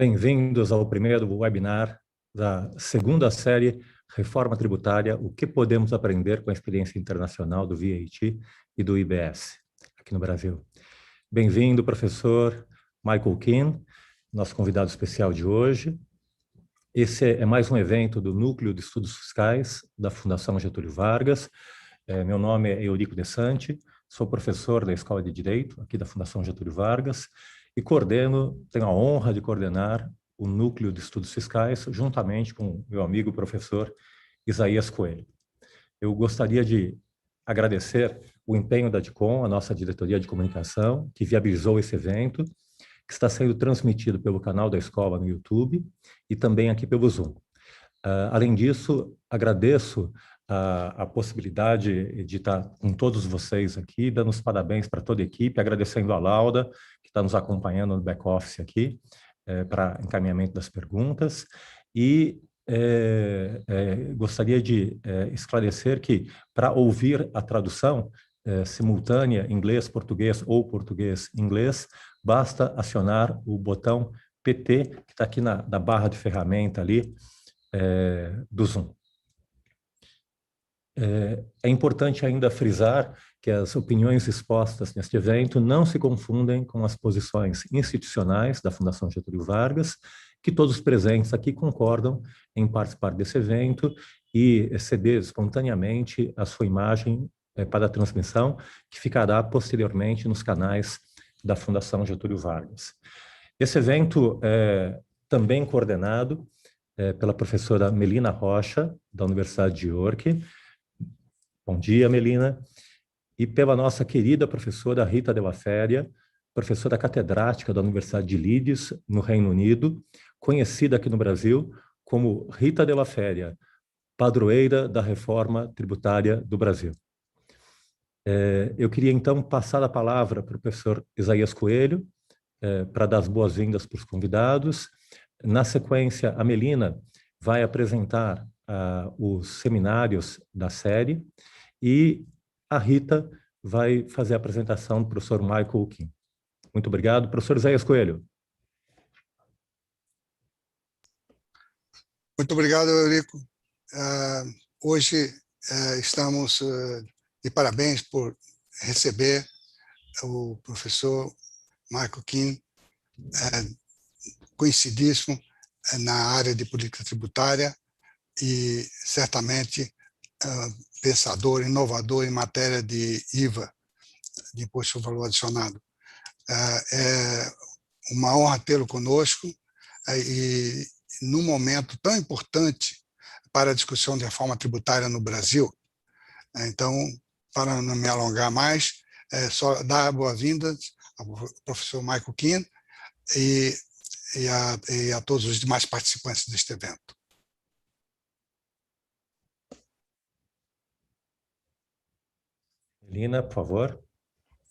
Bem-vindos ao primeiro webinar da segunda série Reforma Tributária, o que podemos aprender com a experiência internacional do VAT e do IBS, aqui no Brasil. Bem-vindo, professor Michael Keane, nosso convidado especial de hoje. Esse é mais um evento do Núcleo de Estudos Fiscais da Fundação Getúlio Vargas. Meu nome é Eurico Santi, sou professor da Escola de Direito, aqui da Fundação Getúlio Vargas, e tenho a honra de coordenar o Núcleo de Estudos Fiscais, juntamente com meu amigo professor Isaías Coelho. Eu gostaria de agradecer o empenho da DICOM, a nossa diretoria de comunicação, que viabilizou esse evento, que está sendo transmitido pelo canal da escola no YouTube e também aqui pelo Zoom. Além disso, agradeço a possibilidade de estar com todos vocês aqui, dando os parabéns para toda a equipe, agradecendo a Lauda, que está nos acompanhando no back-office aqui, para encaminhamento das perguntas, e gostaria de esclarecer que, para ouvir a tradução simultânea, inglês-português ou português-inglês, basta acionar o botão PT, que está aqui na barra de ferramenta ali do Zoom. É importante ainda frisar que as opiniões expostas neste evento não se confundem com as posições institucionais da Fundação Getúlio Vargas, que todos os presentes aqui concordam em participar desse evento e ceder espontaneamente a sua imagem para a transmissão, que ficará posteriormente nos canais da Fundação Getúlio Vargas. Esse evento é também coordenado pela professora Melina Rocha, da Universidade de York. Bom dia, Melina. E pela nossa querida professora Rita de Feria, professora catedrática da Universidade de Leeds, no Reino Unido, conhecida aqui no Brasil como Rita de Feria, padroeira da Reforma Tributária do Brasil. Eu queria, então, passar a palavra para o professor Isaías Coelho, para dar as boas-vindas para os convidados. Na sequência, a Melina vai apresentar os seminários da série e a Rita vai fazer a apresentação do professor Michael Keane. Muito obrigado. Professor Isaías Coelho. Muito obrigado, Eurico. Hoje estamos de parabéns por receber o professor Michael Keane, conhecidíssimo na área de política tributária e certamente pensador, inovador em matéria de IVA, de Imposto sobre Valor Adicionado. É uma honra tê-lo conosco e num momento tão importante para a discussão de reforma tributária no Brasil. Então, para não me alongar mais, só dar boas-vindas ao professor Michael Keane e a todos os demais participantes deste evento. Melina, por favor.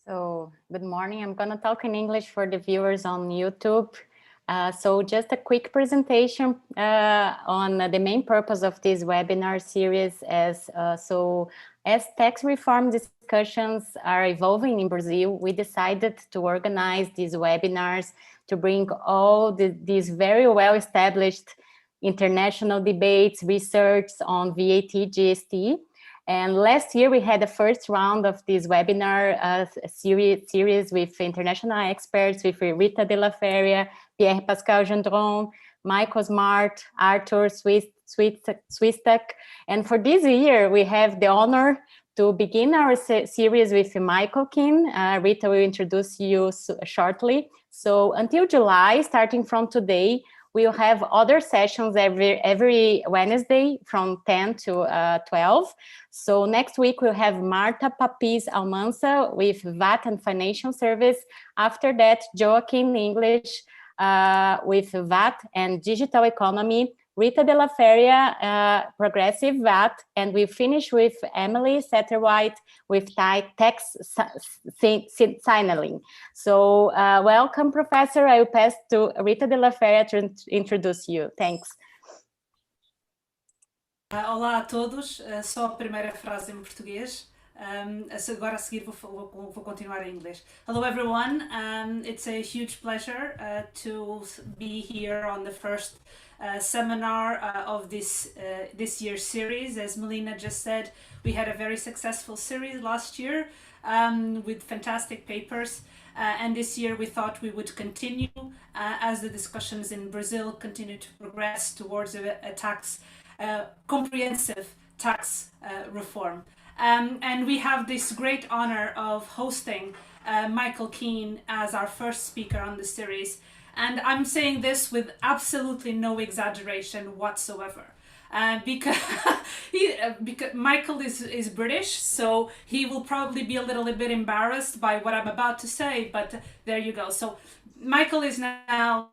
So, good morning. I'm going to talk in English for the viewers on YouTube. So just a quick presentation on the main purpose of this webinar series. As tax reform discussions are evolving in Brazil, we decided to organize these webinars to bring all these very well-established international debates, research on VAT, GST. And last year, we had the first round of this webinar series with international experts, with Rita de Feria, Pierre Pascal Gendron, Michael Smart, Arthur Swistak. And for this year, we have the honor to begin our series with Michael Keane. Rita will introduce you shortly. So until July, starting from today, we'll have other sessions every Wednesday from 10 to 12. So next week, we'll have Marta Papiz Almanza with VAT and Financial Service. After that, Joaquin English with VAT and Digital Economy. Rita de Feria, Progressive VAT. And we finish with Emily Satterwhite with tax signaling. So welcome, Professor. I will pass to Rita de Feria to introduce you. Thanks. Olá a todos. Só a primeira frase em português. Agora a seguir vou continuar em inglês. Hello everyone, it's a huge pleasure to be here on the first seminar of this year's series. As Melina just said, we had a very successful series last year with fantastic papers. And this year we thought we would continue as the discussions in Brazil continue to progress towards a comprehensive tax reform. And we have this great honor of hosting Michael Keane as our first speaker on the series. And I'm saying this with absolutely no exaggeration whatsoever. Because Michael is British, so he will probably be a little bit embarrassed by what I'm about to say, but there you go. So Michael is now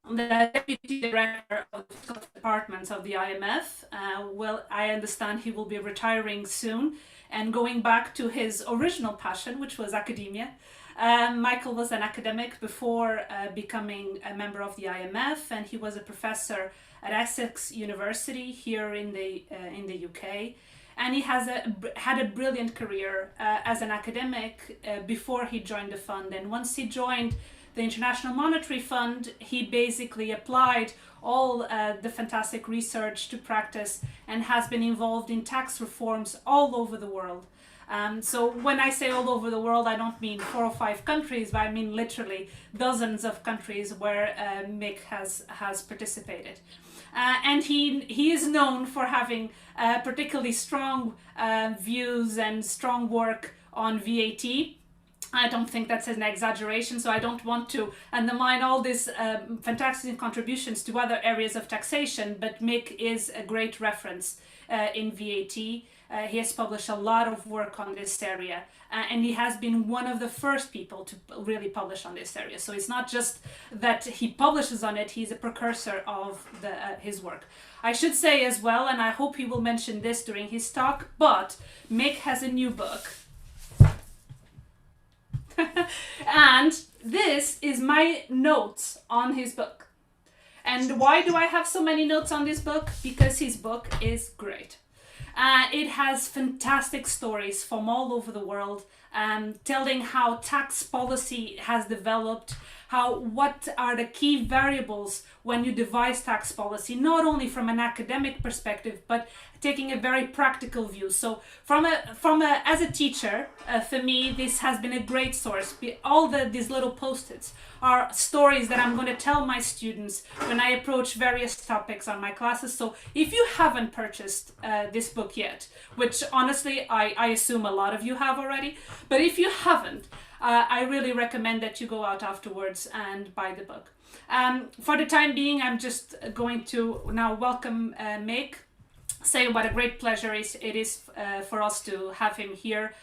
the Deputy Director of the Fiscal Departments of the IMF. Well, I understand he will be retiring soon and going back to his original passion, which was academia. Michael was an academic before becoming a member of the IMF, and he was a professor at Essex University here in the UK, and he has had a brilliant career as an academic before he joined the fund. And once he joined the International Monetary Fund, he basically applied all the fantastic research to practice and has been involved in tax reforms all over the world. So when I say all over the world, I don't mean 4 or 5 countries, but I mean literally dozens of countries where Mick has participated. And he is known for having particularly strong views and strong work on VAT. I don't think that's an exaggeration, so I don't want to undermine all these fantastic contributions to other areas of taxation, but Mick is a great reference in VAT. He has published a lot of work on this area, and he has been one of the first people to really publish on this area. So it's not just that he publishes on it, he's a precursor of his work. I should say as well, and I hope he will mention this during his talk, but Mick has a new book. And this is my notes on his book. And why do I have so many notes on this book? Because his book is great. It has fantastic stories from all over the world, telling how tax policy has developed, what are the key variables when you devise tax policy, not only from an academic perspective, but taking a very practical view. So as a teacher, for me, this has been a great source. All these little post-its are stories that I'm going to tell my students when I approach various topics on my classes. So if you haven't purchased this book yet, which honestly, I assume a lot of you have already, but if you haven't, I really recommend that you go out afterwards and buy the book. For the time being, I'm just going to now welcome Mick, say what a great pleasure it is for us to have him here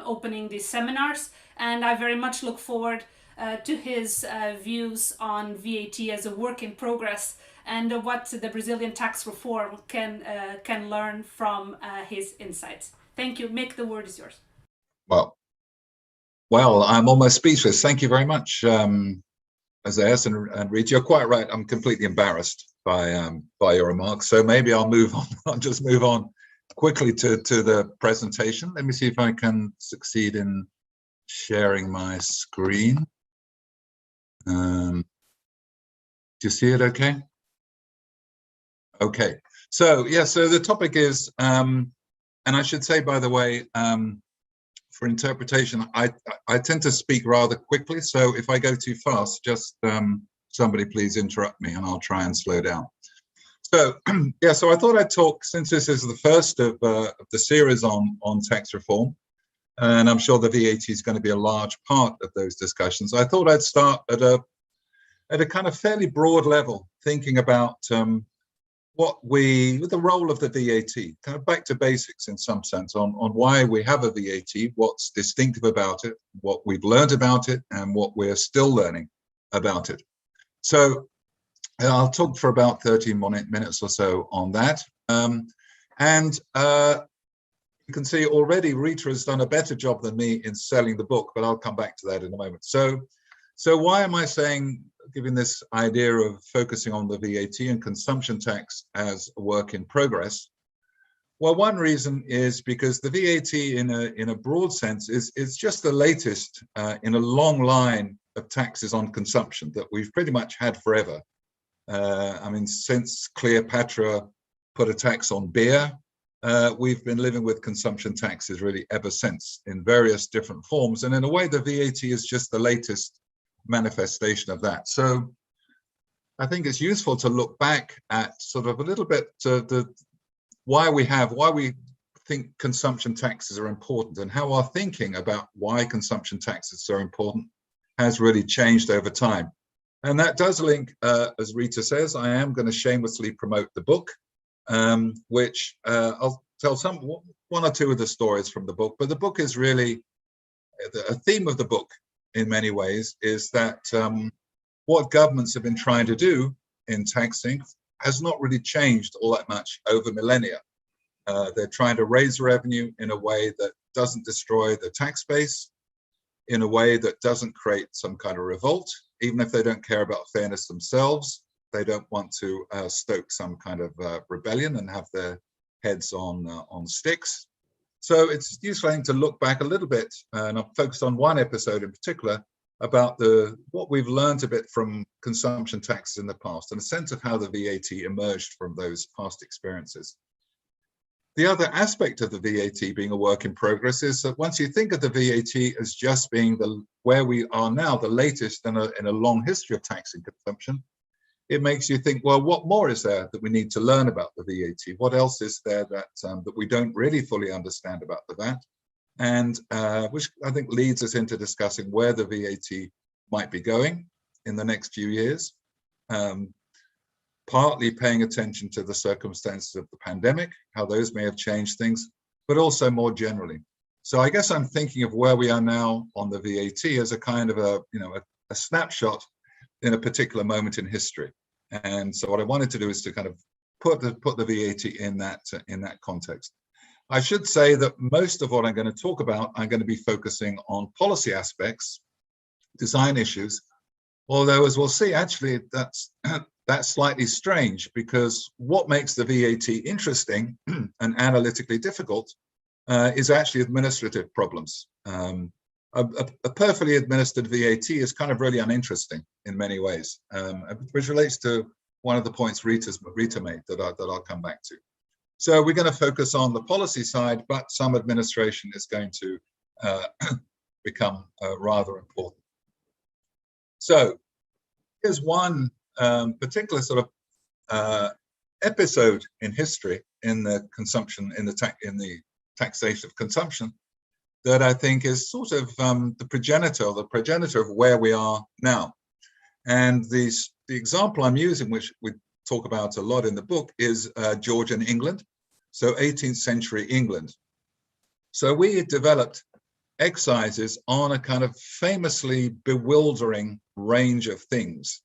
opening these seminars, and I very much look forward to his views on VAT as a work in progress and what the Brazilian tax reform can learn from his insights. Thank you. Mick, the word is yours. Well, I'm almost speechless. Thank you very much, Isaías and Rita. You're quite right. I'm completely embarrassed by your remarks. So maybe I'll move on. I'll just move on quickly to the presentation. Let me see if I can succeed in sharing my screen. Do you see it okay? Okay. So yeah, so the topic is, and I should say, by the way, for interpretation, I tend to speak rather quickly, so if I go too fast, just somebody please interrupt me and I'll try and slow down. So yeah, so I thought I'd talk, since this is the first of the series on tax reform, and I'm sure the VAT is going to be a large part of those discussions. I thought I'd start at a kind of fairly broad level, thinking about the role of the VAT, kind of back to basics in some sense, on why we have a VAT, what's distinctive about it, what we've learned about it, and what we're still learning about it. So I'll talk for about 13 minutes or so on that. You can see already Rita has done a better job than me in selling the book, but I'll come back to that in a moment. So why am I giving this idea of focusing on the VAT and consumption tax as a work in progress? Well, one reason is because the VAT in a broad sense is just the latest in a long line of taxes on consumption that we've pretty much had forever. I mean, since Cleopatra put a tax on beer, we've been living with consumption taxes really ever since in various different forms. And in a way, the VAT is just the latest manifestation of that. So I think it's useful to look back at sort of a little bit why we think consumption taxes are important and how our thinking about why consumption taxes are important has really changed over time. And that does link, as Rita says, I am going to shamelessly promote the book, which I'll tell one or two of the stories from the book, but the book is really, a theme of the book in many ways is that what governments have been trying to do in taxing has not really changed all that much over millennia. They're trying to raise revenue in a way that doesn't destroy the tax base, in a way that doesn't create some kind of revolt, even if they don't care about fairness themselves. They don't want to stoke some kind of rebellion and have their heads on sticks. So it's useful to look back a little bit, and I've focused on one episode in particular about what we've learned a bit from consumption taxes in the past and a sense of how the VAT emerged from those past experiences. The other aspect of the VAT being a work in progress is that once you think of the VAT as just being where we are now, the latest in a long history of taxing consumption, it makes you think, well, what more is there that we need to learn about the VAT? What else is there that we don't really fully understand about the VAT? And which I think leads us into discussing where the VAT might be going in the next few years. Partly paying attention to the circumstances of the pandemic, how those may have changed things, but also more generally. So I guess I'm thinking of where we are now on the VAT as a kind of a snapshot in a particular moment in history. And so what I wanted to do is to kind of put the VAT in that context. I should say that most of what I'm going to talk about, I'm going to be focusing on policy aspects, design issues, although as we'll see, actually, that's slightly strange, because what makes the VAT interesting and analytically difficult is actually administrative problems. A perfectly administered VAT is kind of really uninteresting in many ways, which relates to one of the points Rita made that I'll come back to. So we're going to focus on the policy side, but some administration is going to become rather important. So here's one particular sort of episode in history in the taxation of consumption that I think is sort of the progenitor of where we are now. And the example I'm using, which we talk about a lot in the book, is Georgian England, so 18th century England. So we had developed excises on a kind of famously bewildering range of things.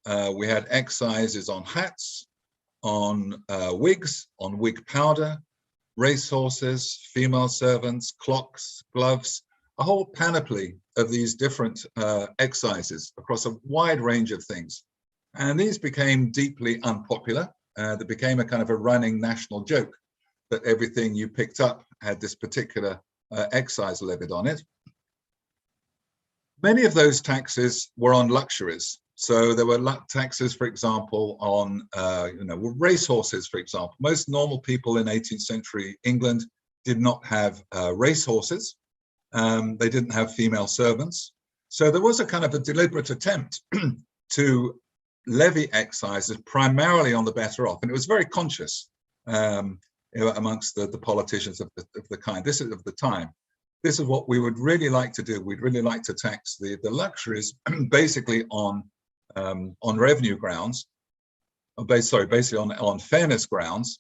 We had excises on hats, on wigs, on wig powder, racehorses, female servants, clocks, gloves, a whole panoply of these different excises across a wide range of things. And these became deeply unpopular. They became a kind of a running national joke that everything you picked up had this particular excise levied on it. Many of those taxes were on luxuries. So there were taxes, for example, on racehorses, for example. Most normal people in 18th century England did not have racehorses. They didn't have female servants. So there was a kind of a deliberate attempt to levy excises primarily on the better off. And it was very conscious amongst the politicians of the kind. This is of the time. This is what we would really like to do. We'd really like to tax the luxuries basically on revenue grounds, basically on fairness grounds.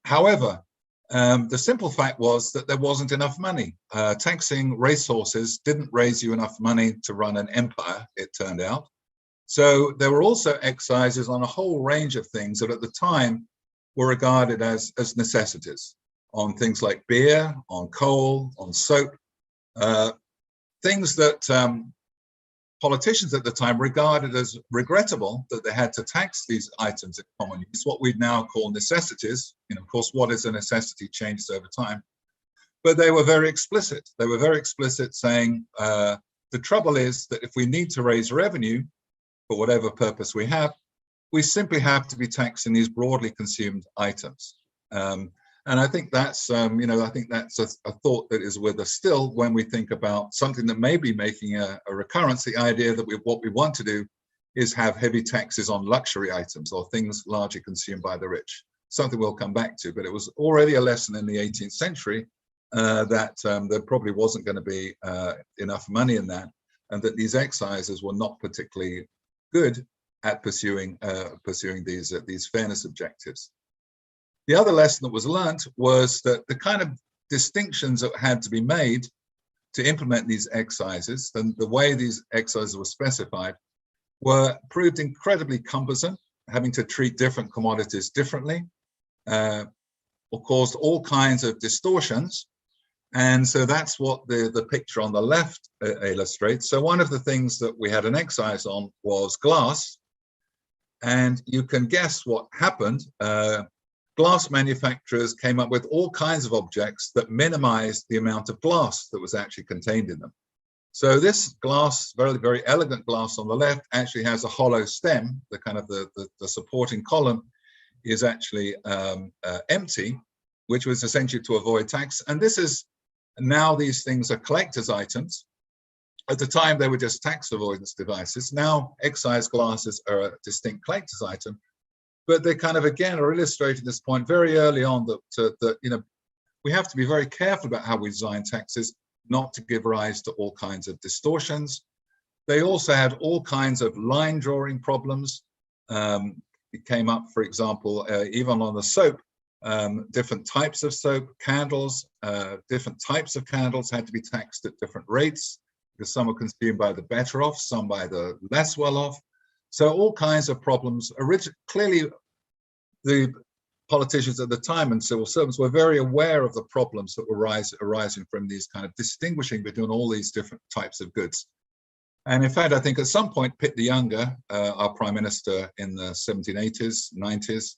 However, the simple fact was that there wasn't enough money. Taxing racehorses didn't raise you enough money to run an empire, it turned out. So there were also excises on a whole range of things that at the time were regarded as necessities, on things like beer, on coal, on soap, things that politicians at the time regarded as regrettable that they had to tax these items of common use, what we now call necessities. You know, of course, what is a necessity changes over time. But they were very explicit. They were very explicit saying, the trouble is that if we need to raise revenue for whatever purpose we have, we simply have to be taxing these broadly consumed items. And I think that's, you know, I think that's a thought that is with us still when we think about something that may be making a recurrence, the idea that what we want to do is have heavy taxes on luxury items or things largely consumed by the rich. Something we'll come back to, but it was already a lesson in the 18th century that there probably wasn't going to be enough money in that, and that these excises were not particularly good at pursuing these fairness objectives. The other lesson that was learnt was that the kind of distinctions that had to be made to implement these excises and the way these excises were specified were proved incredibly cumbersome, having to treat different commodities differently, or caused all kinds of distortions. And so that's what the picture on the left illustrates. So one of the things that we had an excise on was glass. And you can guess what happened. Glass manufacturers came up with all kinds of objects that minimized the amount of glass that was actually contained in them. So this glass, very, very elegant glass on the left, actually has a hollow stem. The kind of the supporting column is actually empty, which was essentially to avoid tax. And this is, now these things are collector's items. At the time, they were just tax avoidance devices. Now, excise glasses are a distinct collector's item. But they kind of, again, are illustrating this point very early on that you know, we have to be very careful about how we design taxes, not to give rise to all kinds of distortions. They also had all kinds of line drawing problems. It came up, for example, even on the soap, different types of soap, candles, different types of candles had to be taxed at different rates because some were consumed by the better off, some by the less well off. So all kinds of problems. Clearly, the politicians at the time and civil servants were very aware of the problems that were arising from these kind of distinguishing between all these different types of goods. And in fact, I think at some point, Pitt the Younger, our prime minister in the 1780s, 90s,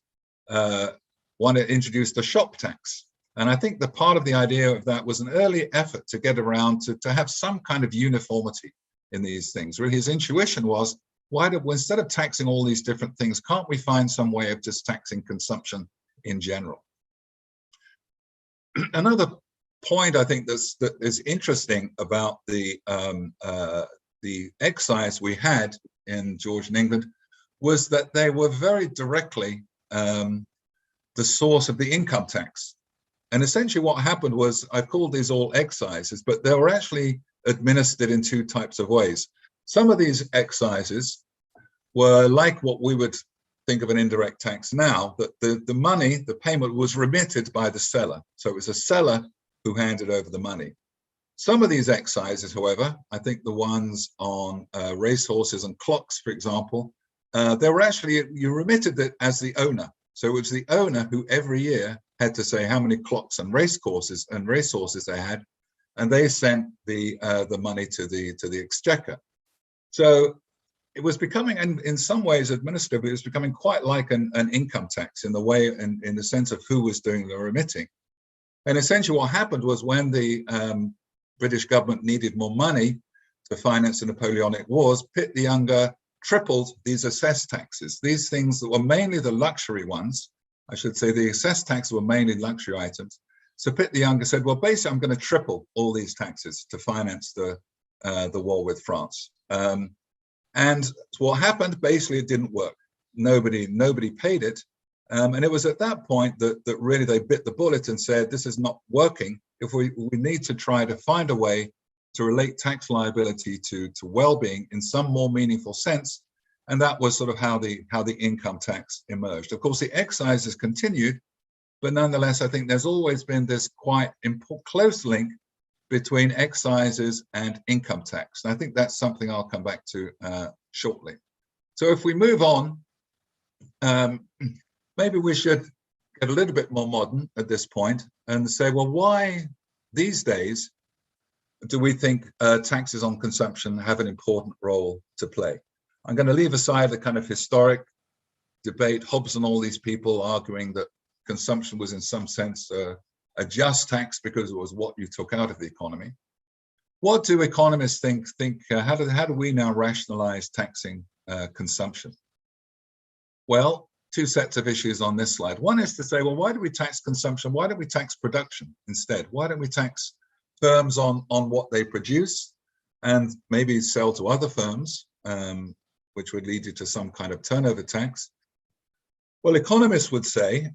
introduced a shop tax. And I think the part of the idea of that was an early effort to get around to have some kind of uniformity in these things. Really, his intuition was, why do, instead of taxing all these different things, can't we find some way of just taxing consumption in general? Another point I think that is interesting about the excise we had in Georgian England was that they were very directly the source of the income tax. And essentially what happened was, I've called these all excises, but they were actually administered in two types of ways. Some of these excises were like what we would think of an indirect tax now, that the money, the payment was remitted by the seller. So it was a seller who handed over the money. Some of these excises, however, I think the ones on racehorses and clocks, for example, they were actually, you remitted it as the owner. So it was the owner who every year had to say how many clocks and racehorses they had, and they sent the money to the exchequer. So it was becoming, and in some ways administratively, it was becoming quite like an income tax in the way, in the sense of who was doing the remitting. And essentially what happened was when the British government needed more money to finance the Napoleonic Wars, Pitt the Younger tripled these assessed taxes. These things that were mainly the luxury ones, I should say the assessed taxes were mainly luxury items. So Pitt the Younger said, well, basically, I'm going to triple all these taxes to finance the war with France. And what happened, basically, it didn't work. Nobody paid it. And it was at that point that really they bit the bullet and said, this is not working. If we need to try to find a way to relate tax liability to well-being in some more meaningful sense. And that was sort of how the income tax emerged. Of course, the excises continued, but nonetheless, I think there's always been this quite close link between excises and income tax. And I think that's something I'll come back to shortly. So if we move on, maybe we should get a little bit more modern at this point and say, well, why these days do we think taxes on consumption have an important role to play? I'm going to leave aside the kind of historic debate, Hobbes and all these people arguing that consumption was in some sense a just tax because it was what you took out of the economy. What do economists think? How do we now rationalize taxing consumption? Well, two sets of issues on this slide. One is to say, well, why do we tax consumption? Why don't we tax production instead? Why don't we tax firms on what they produce and maybe sell to other firms, which would lead you to some kind of turnover tax? Well, economists would say,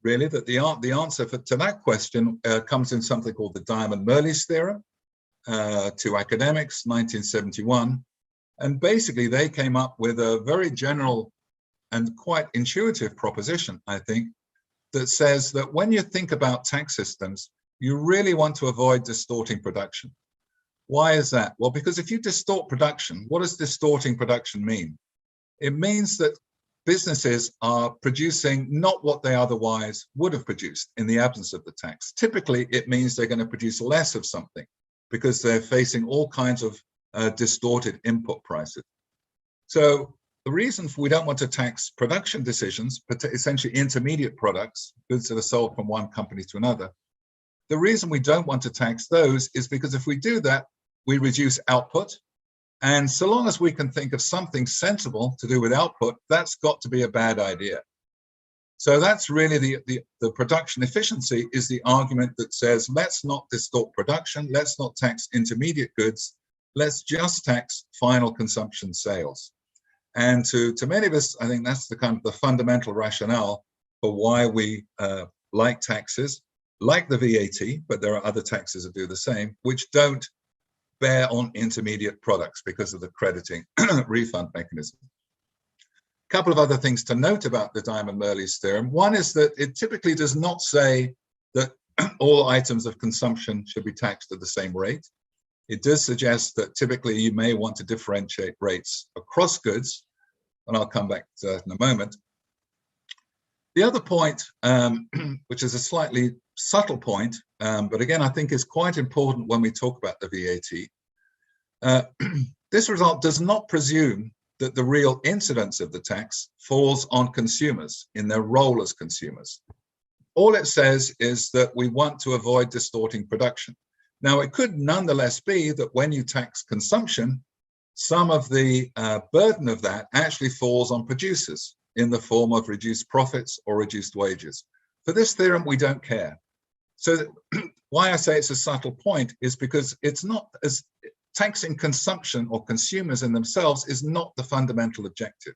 really, that the answer to that question comes in something called the Diamond-Murley's theorem, to academics, 1971. And basically, they came up with a very general and quite intuitive proposition, I think, that says that when you think about tax systems, you really want to avoid distorting production. Why is that? Well, because if you distort production, what does distorting production mean? It means that businesses are producing not what they otherwise would have produced in the absence of the tax. Typically, it means they're going to produce less of something because they're facing all kinds of distorted input prices. So the reason we don't want to tax production decisions, but essentially intermediate products, goods that are sold from one company to another, the reason we don't want to tax those is because if we do that, we reduce output. And so long as we can think of something sensible to do with output, that's got to be a bad idea. So that's really the production efficiency is the argument that says, let's not distort production, let's not tax intermediate goods, let's just tax final consumption sales. And to many of us, I think that's the kind of the fundamental rationale for why we like taxes, like the VAT, but there are other taxes that do the same, which don't bear on intermediate products because of the crediting refund mechanism. A couple of other things to note about the Diamond-Murley's theorem. One is that it typically does not say that all items of consumption should be taxed at the same rate. It does suggest that typically you may want to differentiate rates across goods, and I'll come back to that in a moment. The other point, which is a slightly subtle point, but again, I think is quite important when we talk about the VAT. This result does not presume that the real incidence of the tax falls on consumers in their role as consumers. All it says is that we want to avoid distorting production. Now, it could nonetheless be that when you tax consumption, some of the burden of that actually falls on producers in the form of reduced profits or reduced wages. For this theorem, we don't care. So why I say it's a subtle point is because it's not as taxing consumption or consumers in themselves is not the fundamental objective.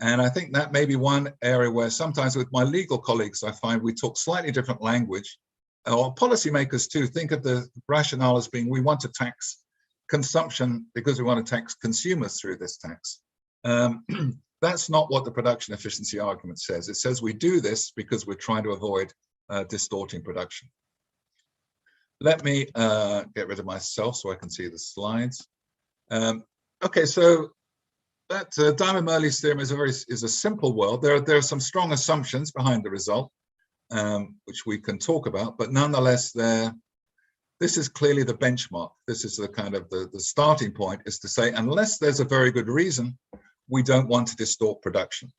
And I think that may be one area where sometimes with my legal colleagues, I find we talk slightly different language, or policymakers too think of the rationale as being we want to tax consumption because we want to tax consumers through this tax. That's not what the production efficiency argument says. It says we do this because we're trying to avoid distorting production. Let me get rid of myself so I can see the slides. Okay, so that Diamond-Murley's theorem is a simple world. There are some strong assumptions behind the result, which we can talk about, but nonetheless, this is clearly the benchmark. This is the kind of the starting point, is to say, unless there's a very good reason, we don't want to distort production.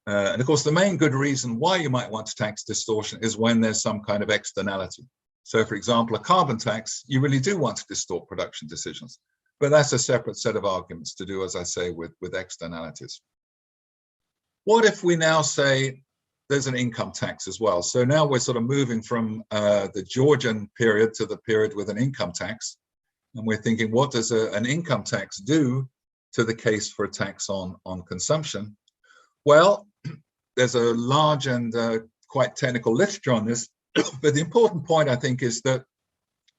And of course, the main good reason why you might want to tax distortion is when there's some kind of externality. So for example, a carbon tax, you really do want to distort production decisions, but that's a separate set of arguments to do, as I say, with externalities. What if we now say there's an income tax as well? So now we're sort of moving from the Georgian period to the period with an income tax. And we're thinking, what does an income tax do to the case for a tax on consumption? Well, there's a large and quite technical literature on this, but the important point, I think, is that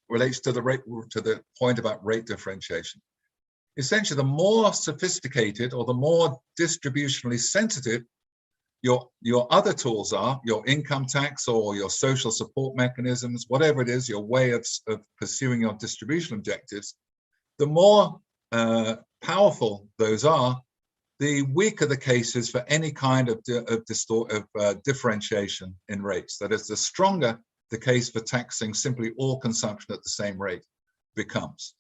relates to the point about rate differentiation. Essentially, the more sophisticated or the more distributionally sensitive your other tools are, your income tax or your social support mechanisms, whatever it is, your way of pursuing your distribution objectives, the more powerful those are, the weaker the case is for any kind of differentiation in rates. That is, the stronger the case for taxing simply all consumption at the same rate becomes.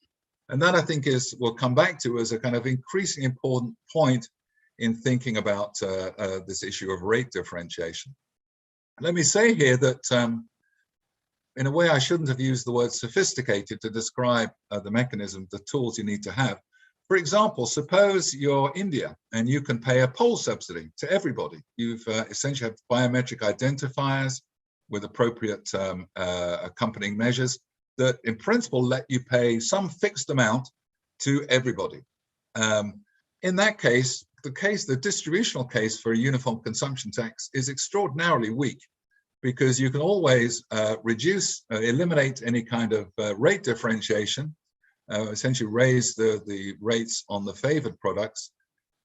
And that, I think, we'll come back to as a kind of increasingly important point in thinking about this issue of rate differentiation. Let me say here that in a way, I shouldn't have used the word sophisticated to describe the mechanism, the tools you need to have. For example, suppose you're India and you can pay a poll subsidy to everybody. You've essentially have biometric identifiers with appropriate accompanying measures that in principle let you pay some fixed amount to everybody. In that case, the distributional case for a uniform consumption tax is extraordinarily weak, because you can always eliminate any kind of rate differentiation, essentially raise the rates on the favored products,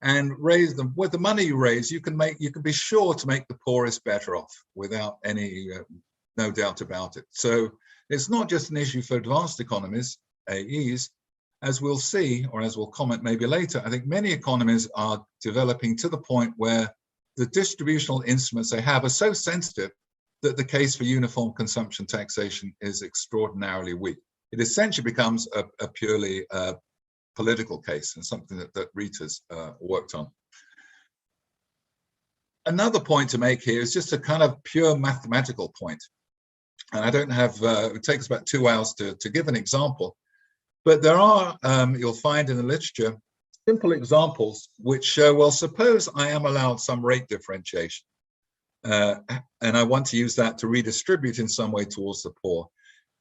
and raise them with the money you raise. You can be sure to make the poorest better off without any no doubt about it. So it's not just an issue for advanced economies, AEs, as we'll see, or as we'll comment maybe later. I think many economies are developing to the point where the distributional instruments they have are so sensitive that the case for uniform consumption taxation is extraordinarily weak. It essentially becomes a purely political case, and something that Rita's worked on. Another point to make here is just a kind of pure mathematical point. And I don't have, it takes about 2 hours to give an example, but there are, you'll find in the literature, simple examples which show, well, suppose I am allowed some rate differentiation, and I want to use that to redistribute in some way towards the poor.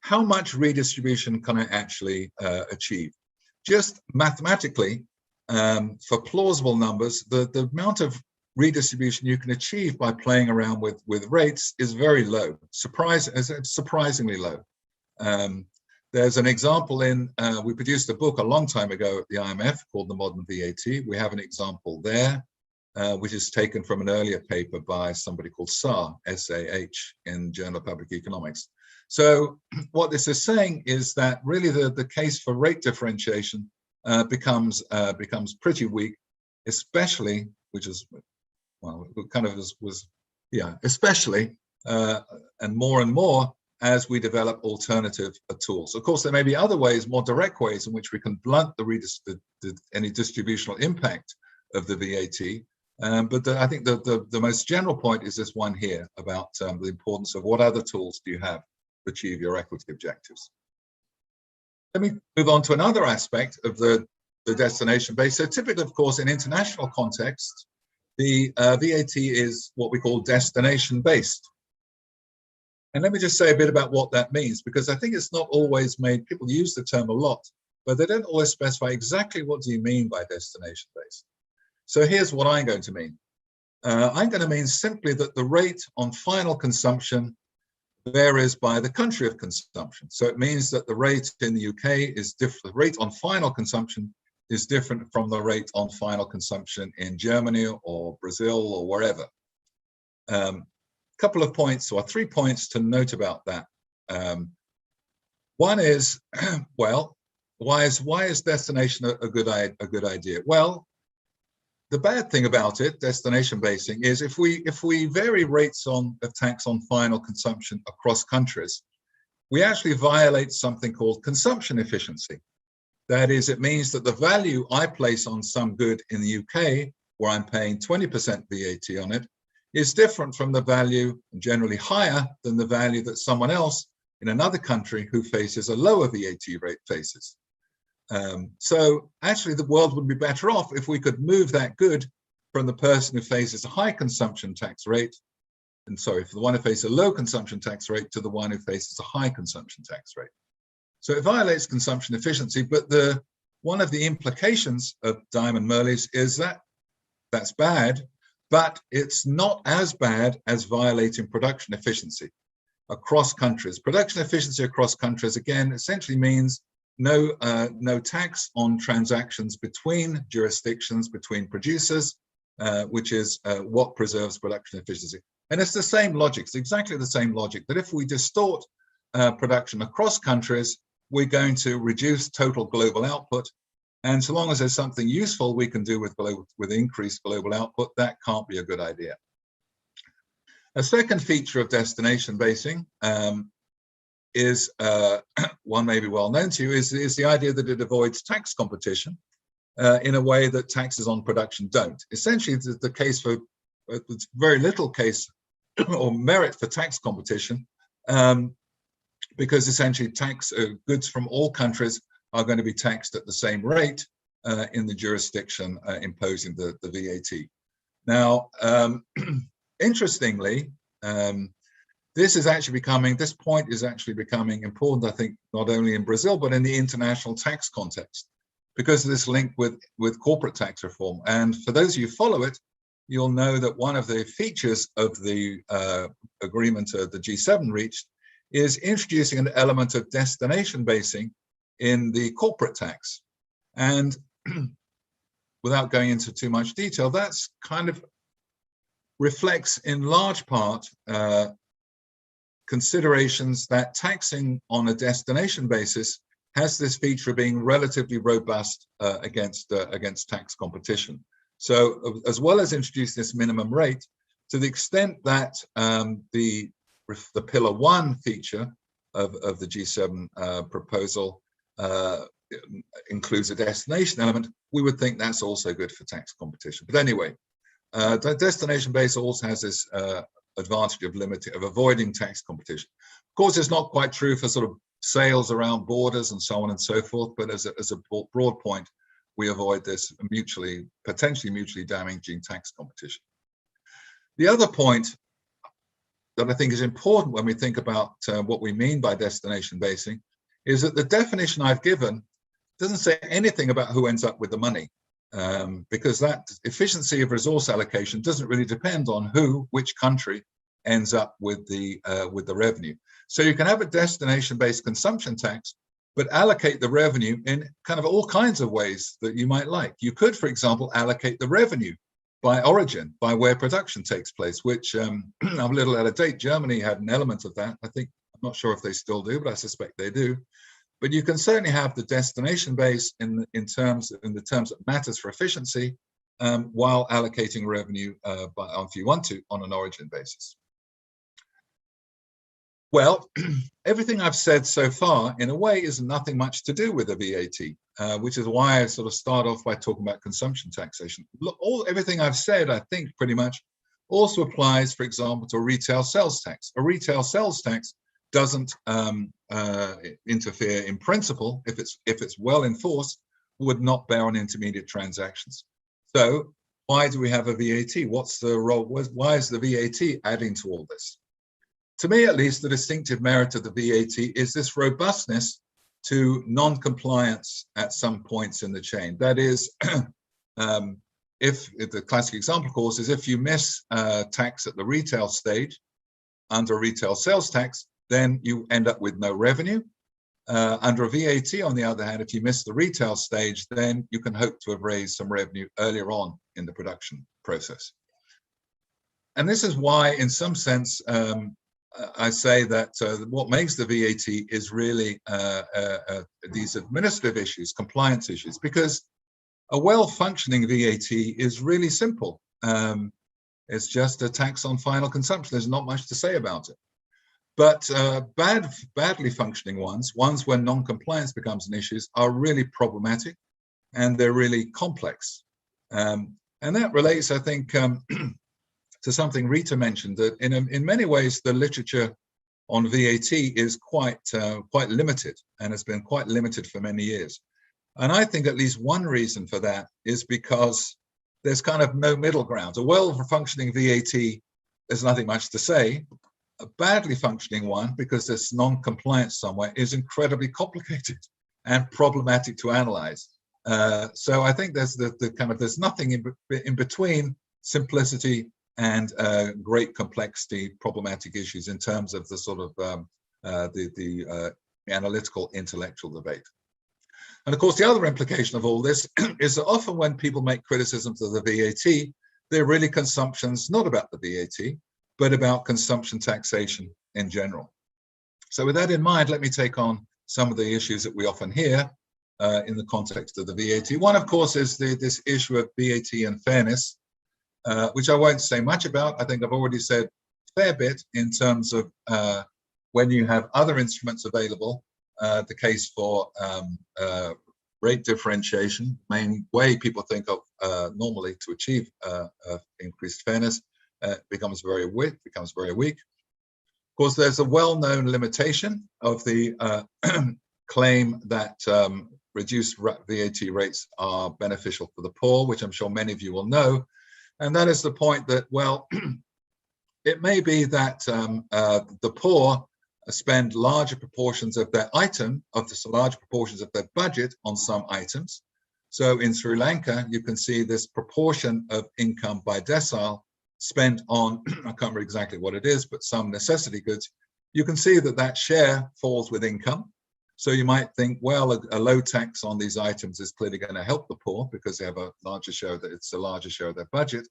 How much redistribution can I actually achieve? Just mathematically, for plausible numbers, the amount of redistribution you can achieve by playing around with rates is very low, surprisingly low. There's an example in, we produced a book a long time ago at the IMF called The Modern VAT. We have an example there, which is taken from an earlier paper by somebody called Saar, S-A-H, in Journal of Public Economics. So what this is saying is that really the case for rate differentiation becomes pretty weak, especially, which is, well, it kind of especially, and more as we develop alternative tools. Of course, there may be other ways, more direct ways in which we can blunt any distributional impact of the VAT. But I think the most general point is this one here about the importance of what other tools do you have to achieve your equity objectives. Let me move on to another aspect of the destination base. So typically, of course, in international context, the VAT is what we call destination based. And let me just say a bit about what that means, because I think it's not always made, people use the term a lot, but they don't always specify exactly what do you mean by destination based. So here's what I'm going to mean. I'm going to mean simply that the rate on final consumption varies by the country of consumption. So it means that the rate in the UK is different. The rate on final consumption is different from the rate on final consumption in Germany or Brazil or wherever. Couple of points, or 3 points to note about that. One is, well, why is destination a good idea? Well, the bad thing about it, destination basing, is if we vary rates of tax on final consumption across countries, we actually violate something called consumption efficiency. That is, it means that the value I place on some good in the UK, where I'm paying 20% VAT on it, is different from the value, generally higher than the value that someone else in another country who faces a lower VAT rate faces. So actually the world would be better off if we could move that good from the person who faces a high consumption tax rate, and sorry, for the one who faces a low consumption tax rate to the one who faces a high consumption tax rate. So it violates consumption efficiency, but one of the implications of Diamond Murley's is that that's bad, but it's not as bad as violating production efficiency across countries. Production efficiency across countries, again, essentially means no tax on transactions between jurisdictions, between producers, which is what preserves production efficiency. And it's the same logic, it's exactly the same logic, that if we distort production across countries, we're going to reduce total global output. And so long as there's something useful we can do with increased global output, that can't be a good idea. A second feature of destination basing is one may be well known to you, is the idea that it avoids tax competition in a way that taxes on production don't. Essentially, it's the case for it's very little case or merit for tax competition, because essentially goods from all countries are going to be taxed at the same rate in the jurisdiction imposing the VAT. Now, interestingly, this point is actually becoming important, I think, not only in Brazil, but in the international tax context, because of this link with corporate tax reform. And for those of you who follow it, you'll know that one of the features of the agreement the G7 reached is introducing an element of destination basing in the corporate tax. And without going into too much detail, that's kind of reflects in large part considerations that taxing on a destination basis has this feature of being relatively robust against tax competition. So as well as introduce this minimum rate, to the extent that the Pillar 1 feature of the G7 proposal includes a destination element, we would think that's also good for tax competition. But anyway, the destination base also has this advantage of avoiding tax competition. Of course, it's not quite true for sort of sales around borders and so on and so forth, but as a broad point, we avoid this potentially mutually damaging tax competition. The other point that I think is important when we think about what we mean by destination basing is that the definition I've given doesn't say anything about who ends up with the money, because that efficiency of resource allocation doesn't really depend on which country ends up with the revenue. So you can have a destination-based consumption tax, but allocate the revenue in kind of all kinds of ways that you might like. You could, for example, allocate the revenue by origin, by where production takes place, which I'm a little out of date. Germany had an element of that. I'm not sure if they still do, but I suspect they do. But you can certainly have the destination base in the terms that matters for efficiency, while allocating revenue, if you want to, on an origin basis. Well, everything I've said so far, in a way, is nothing much to do with the VAT, which is why I sort of start off by talking about consumption taxation. Look, everything I've said, I think, pretty much also applies, for example, to a retail sales tax. A retail sales tax doesn't interfere in principle, if it's well enforced, would not bear on intermediate transactions. So why do we have a VAT? What's the role? Why is the VAT adding to all this? To me, at least, the distinctive merit of the VAT is this robustness to non-compliance at some points in the chain. That is, if the classic example, of course, is if you miss tax at the retail stage under a retail sales tax, then you end up with no revenue. Under a VAT, on the other hand, if you miss the retail stage, then you can hope to have raised some revenue earlier on in the production process. And this is why, in some sense, I say that what makes the VAT is really these administrative issues, compliance issues, because a well-functioning VAT is really simple. It's just a tax on final consumption. There's not much to say about it. But badly functioning ones where non-compliance becomes an issue, are really problematic, and they're really complex. And that relates, I think, to something Rita mentioned, that in many ways the literature on VAT is quite limited, and has been quite limited for many years. And I think at least one reason for that is because there's kind of no middle ground. A well-functioning VAT, there's nothing much to say. A badly functioning one, because there's non-compliance somewhere, is incredibly complicated and problematic to analyze. So I think there's there's nothing in between simplicity and great complexity, problematic issues in terms of the sort of the analytical intellectual debate. And of course, the other implication of all this is that often when people make criticisms of the VAT, they're really consumptions not about the VAT, but about consumption taxation in general. So with that in mind, let me take on some of the issues that we often hear in the context of the VAT. One, of course, is this issue of VAT and fairness, which I won't say much about. I think I've already said fair bit in terms of when you have other instruments available, the case for rate differentiation, main way people think of normally to achieve increased fairness, becomes very weak. Of course, there's a well-known limitation of the claim that reduced VAT rates are beneficial for the poor, which I'm sure many of you will know. And that is the point that, well, it may be that the poor spend larger proportions of their larger proportions of their budget on some items. So in Sri Lanka, you can see this proportion of income by decile spent on, I can't remember exactly what it is, but some necessity goods. You can see that that share falls with income. So you might think, well, a low tax on these items is clearly going to help the poor because they have a larger share, it's a larger share of their budget.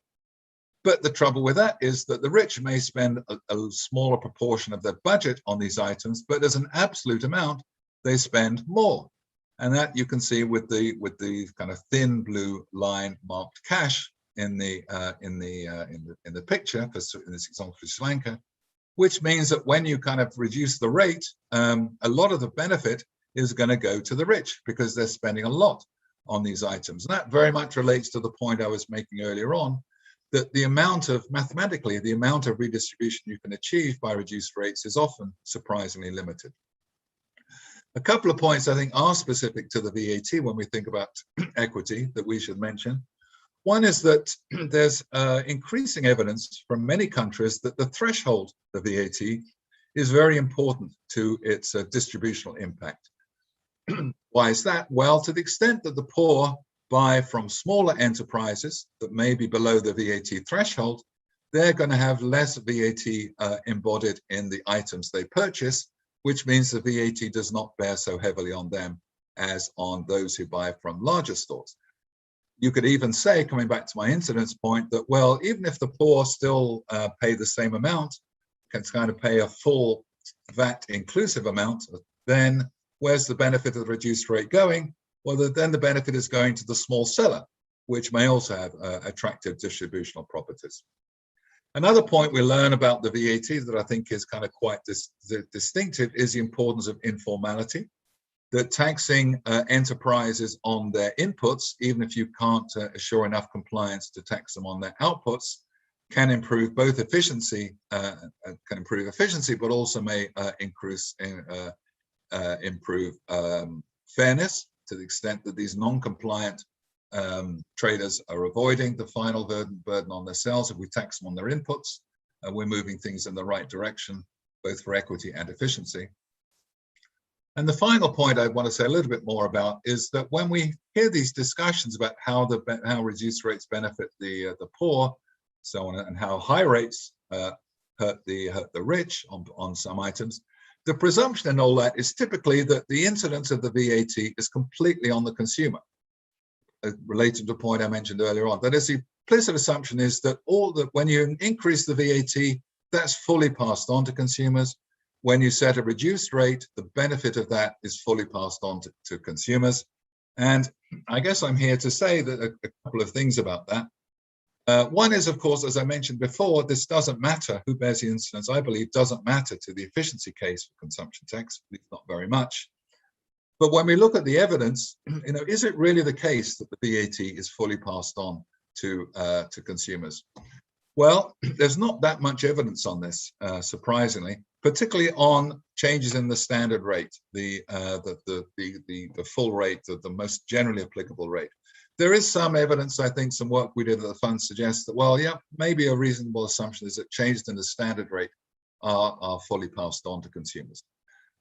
But the trouble with that is that the rich may spend a smaller proportion of their budget on these items, but as an absolute amount, they spend more. And that you can see with the kind of thin blue line marked cash in the picture in this example for Sri Lanka, which means that when you kind of reduce the rate, a lot of the benefit is going to go to the rich because they're spending a lot on these items. And that very much relates to the point I was making earlier on, that the amount of, mathematically, the amount of redistribution you can achieve by reduced rates is often surprisingly limited. A couple of points I think are specific to the VAT when we think about equity that we should mention. One is that there's increasing evidence from many countries that the threshold of VAT is very important to its distributional impact. Why is that? Well, to the extent that the poor buy from smaller enterprises that may be below the VAT threshold, they're going to have less VAT embodied in the items they purchase, which means the VAT does not bear so heavily on them as on those who buy from larger stores. You could even say, coming back to my incidence point, that, well, even if the poor still pay the same amount, can kind of pay a full VAT inclusive amount, then where's the benefit of the reduced rate going? Well, then the benefit is going to the small seller, which may also have attractive distributional properties. Another point we learn about the VAT that I think is kind of quite distinctive is the importance of informality, that taxing enterprises on their inputs, even if you can't assure enough compliance to tax them on their outputs, can improve both efficiency, but also may improve fairness, to the extent that these non-compliant traders are avoiding the final burden on themselves. If we tax them on their inputs, we're moving things in the right direction, both for equity and efficiency. And the final point I want to say a little bit more about is that when we hear these discussions about how reduced rates benefit the poor, so on, and how high rates hurt the rich on some items, the presumption in all that is typically that the incidence of the VAT is completely on the consumer. Related to the point I mentioned earlier on, that is, the implicit assumption is that when you increase the VAT, that's fully passed on to consumers. When you set a reduced rate, the benefit of that is fully passed on to consumers. And I guess I'm here to say that a couple of things about that. One is, of course, as I mentioned before, this doesn't matter who bears the incidence. I believe doesn't matter to the efficiency case for consumption tax, at least not very much. But when we look at the evidence, is it really the case that the VAT is fully passed on to consumers? Well, there's not that much evidence on this, surprisingly, particularly on changes in the standard rate, the full rate, the most generally applicable rate. There is some evidence, I think, some work we did at the fund suggests that, well, yeah, maybe a reasonable assumption is that changes in the standard rate are fully passed on to consumers.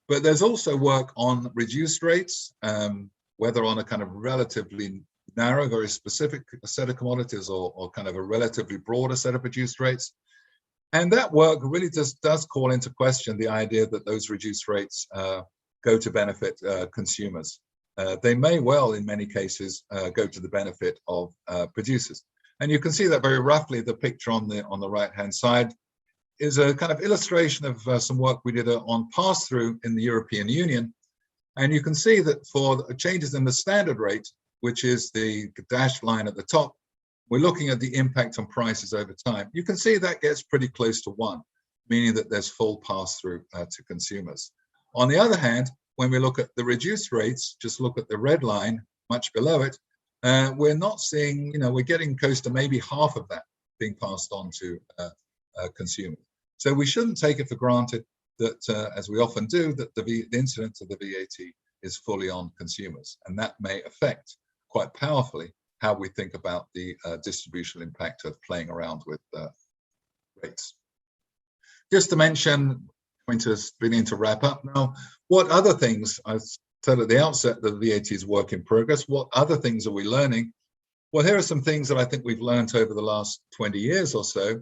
But there's also work on reduced rates, whether on a kind of relatively narrow, very specific set of commodities or kind of a relatively broader set of reduced rates. And that work really just does call into question the idea that those reduced rates go to benefit consumers. They may well, in many cases, go to the benefit of producers. And you can see that very roughly. The picture on the right-hand side is a kind of illustration of some work we did on pass-through in the European Union. And you can see that for changes in the standard rate, which is the dashed line at the top, we're looking at the impact on prices over time. You can see that gets pretty close to 1. meaning that there's full pass-through to consumers. On the other hand, when we look at the reduced rates, just look at the red line much below it, we're not seeing, we're getting close to maybe half of that being passed on to consumers. So we shouldn't take it for granted that, as we often do, that the incidence of the VAT is fully on consumers. And that may affect quite powerfully how we think about the distributional impact of playing around with rates. Just to mention, beginning to wrap up now, what other things, I said at the outset that the VAT is work in progress, what other things are we learning? Well, here are some things that I think we've learned over the last 20 years or so.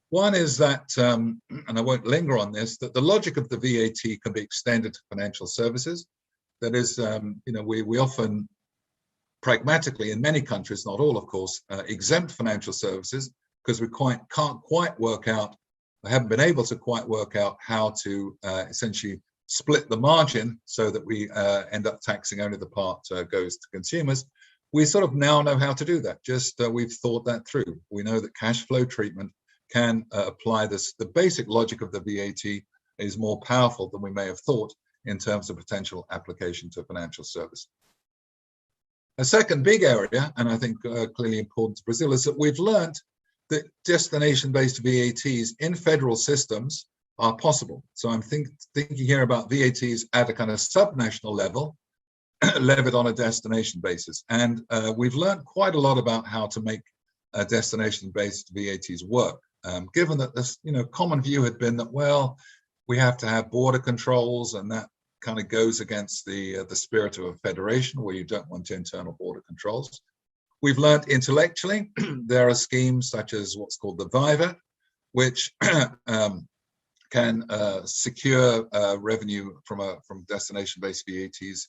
One is that, and I won't linger on this, that the logic of the VAT can be extended to financial services. That is, we often pragmatically, in many countries, not all, of course, exempt financial services because we can't quite work out, I haven't been able to quite work out how to essentially split the margin so that we end up taxing only the part goes to consumers. We sort of now know how to do that. Just we've thought that through. We know that cash flow treatment can apply this. The basic logic of the VAT is more powerful than we may have thought in terms of potential application to financial service. A second big area, and I think clearly important to Brazil, is that we've learned that destination-based VATs in federal systems are possible. So I'm thinking here about VATs at a kind of subnational level, levied on a destination basis. And we've learned quite a lot about how to make destination-based VATs work. Given that this, common view had been that, well, we have to have border controls, and that kind of goes against the spirit of a federation where you don't want internal border controls. We've learned intellectually there are schemes such as what's called the VAT, which can secure revenue from destination-based VATs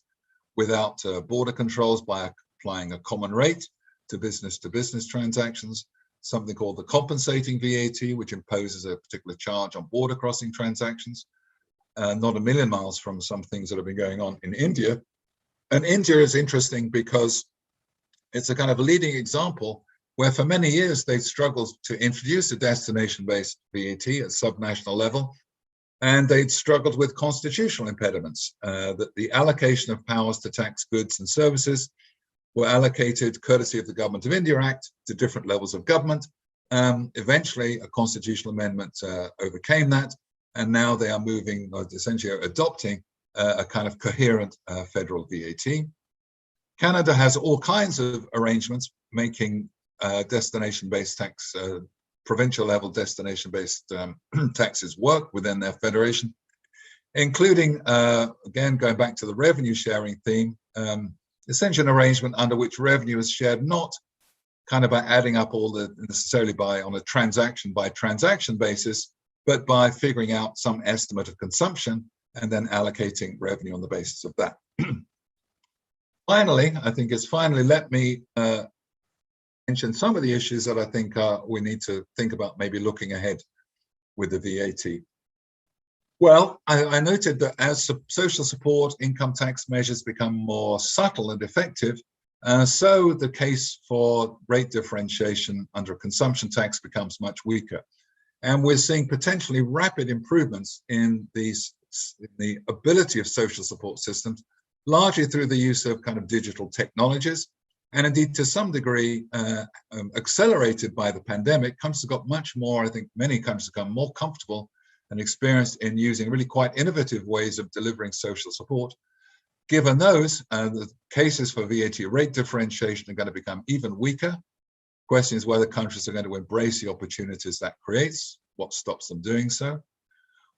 without border controls by applying a common rate to business transactions. Something called the compensating VAT, which imposes a particular charge on border crossing transactions. Not a million miles from some things that have been going on in India. And India is interesting because it's a kind of leading example where for many years they've struggled to introduce a destination-based VAT at subnational level, and they'd struggled with constitutional impediments, that the allocation of powers to tax goods and services were allocated courtesy of the Government of India Act to different levels of government. Eventually, a constitutional amendment overcame that, and now they are moving, or essentially adopting, a kind of coherent federal VAT. Canada has all kinds of arrangements making destination-based tax, provincial level destination-based taxes work within their federation, including, again, going back to the revenue sharing theme, essentially an arrangement under which revenue is shared not kind of by adding up all the necessarily on a transaction by transaction basis, but by figuring out some estimate of consumption and then allocating revenue on the basis of that. Finally, let me mention some of the issues that I think we need to think about maybe looking ahead with the VAT. Well, I noted that as social support income tax measures become more subtle and effective, so the case for rate differentiation under a consumption tax becomes much weaker. And we're seeing potentially rapid improvements in the ability of social support systems, largely through the use of kind of digital technologies, and indeed to some degree accelerated by the pandemic. Countries have got much more, I think many countries have become more comfortable and experienced in using really quite innovative ways of delivering social support. Given those, the cases for VAT rate differentiation are going to become even weaker. Question is whether countries are going to embrace the opportunities that creates, what stops them doing so.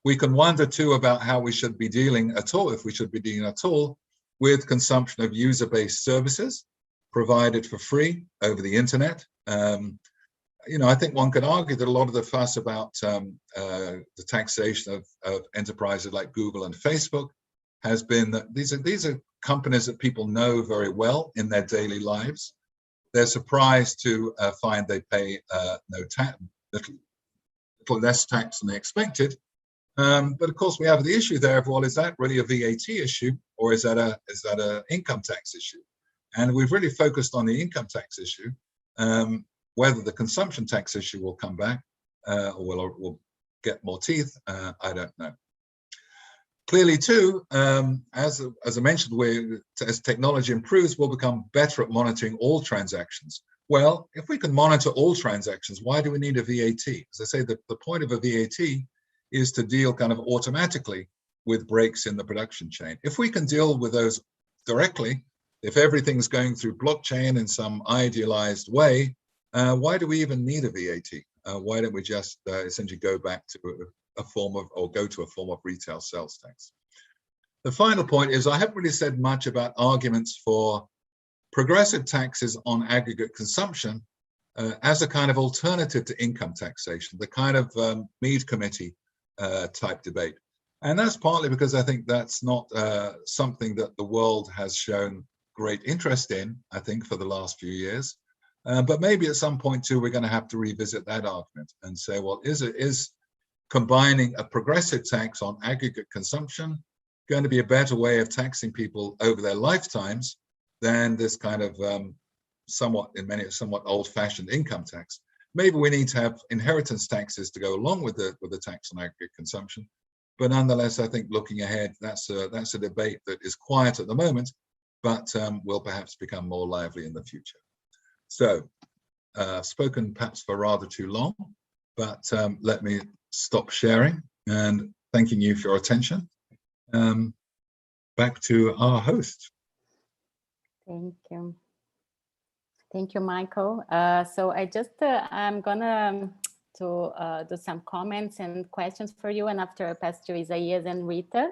We can wonder too about how we should be dealing at all, if we should be dealing at all, with consumption of user-based services provided for free over the internet. I think one could argue that a lot of the fuss about the taxation of enterprises like Google and Facebook has been that these are companies that people know very well in their daily lives. They're surprised to find they pay little less tax than they expected. But of course, we have the issue there of, well, is that really a VAT issue, or is that a income tax issue? And we've really focused on the income tax issue. Whether the consumption tax issue will come back or will get more teeth? I don't know. Clearly, too, as I mentioned, as technology improves, we'll become better at monitoring all transactions. Well, if we can monitor all transactions, why do we need a VAT? As I say, the point of a VAT is to deal kind of automatically with breaks in the production chain. If we can deal with those directly, if everything's going through blockchain in some idealized way, why do we even need a VAT? Why don't we just essentially go back to a form of, or go to a form of retail sales tax? The final point is I haven't really said much about arguments for progressive taxes on aggregate consumption as a kind of alternative to income taxation, the kind of Mead Committee type debate. And that's partly because I think that's not something that the world has shown great interest in, I think, for the last few years. But maybe at some point too, we're going to have to revisit that argument and say, well, is combining a progressive tax on aggregate consumption going to be a better way of taxing people over their lifetimes than this kind of somewhat old-fashioned income tax? Maybe we need to have inheritance taxes to go along with the tax on aggregate consumption. But nonetheless, I think looking ahead, that's a debate that is quiet at the moment, but will perhaps become more lively in the future. So, spoken perhaps for rather too long, but let me stop sharing and thanking you for your attention. Back to our host. Thank you. Thank you, Michael. So I'm gonna do some comments and questions for you, and after I pass to Isaías and Rita.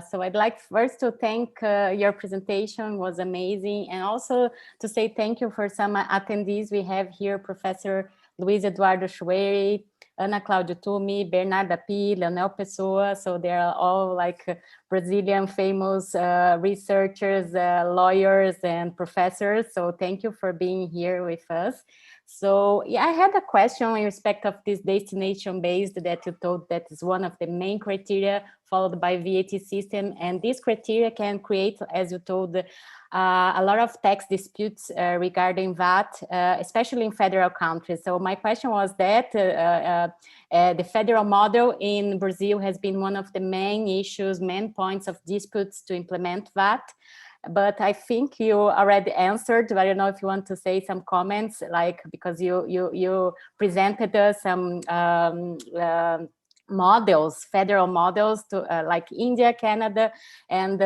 So I'd like first to thank your presentation was amazing, and also to say thank you for some attendees we have here, Professor Luiz Eduardo Schwery, Ana Cláudia Tumi, Bernarda Pi, Leonel Pessoa. So they are all like Brazilian famous researchers, lawyers, and professors. So thank you for being here with us. So yeah, I had a question in respect of this destination-based that you told that is one of the main criteria followed by VAT system. And this criteria can create, as you told, a lot of tax disputes regarding VAT, especially in federal countries. So my question was that the federal model in Brazil has been one of the main issues, main points of disputes to implement VAT. But I think you already answered. I don't know if you want to say some comments, like, because you presented us some models, federal models to like India, Canada, and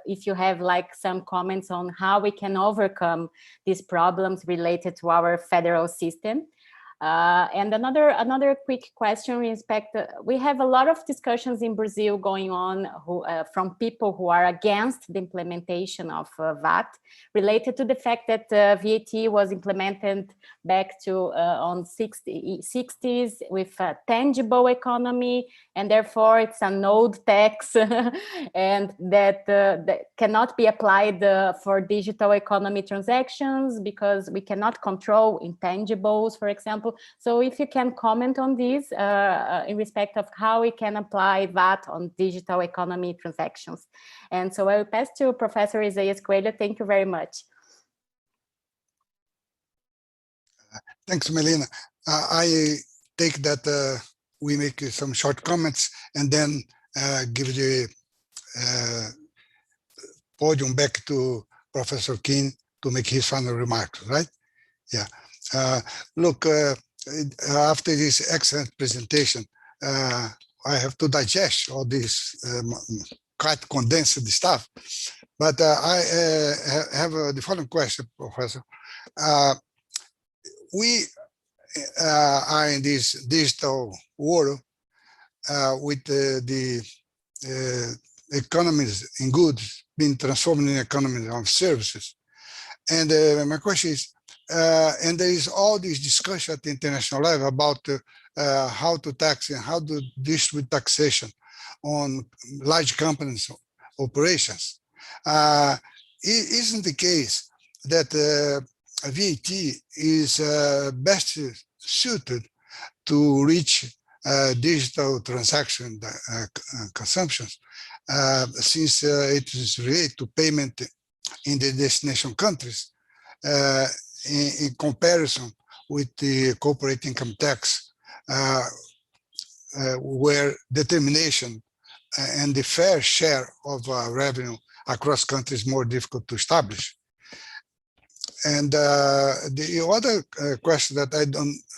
if you have like some comments on how we can overcome these problems related to our federal system. And another quick question in respect, we have a lot of discussions in Brazil going on from people who are against the implementation of VAT, related to the fact that VAT was implemented back to on 60s with a tangible economy, and therefore it's an old tax and that cannot be applied for digital economy transactions because we cannot control intangibles, for example. So if you can comment on this in respect of how we can apply VAT on digital economy transactions. And so I will pass to Professor Isaías Coelho. Thank you very much. Thanks, Melina. I take that we make some short comments and then give the podium back to Professor Keane to make his final remarks, right? Yeah. Look, after this excellent presentation, I have to digest all this quite condensed stuff. But I have the following question, Professor. We are in this digital world with the economies in goods being transformed in economies of services. And my question is, and there is all this discussion at the international level about how to tax and how to distribute taxation on large companies' operations. Isn't the case that VAT is best suited to reach digital transaction consumptions, since it is related to payment in the destination countries in comparison with the corporate income tax, where determination and the fair share of revenue across countries is more difficult to establish. And the other question that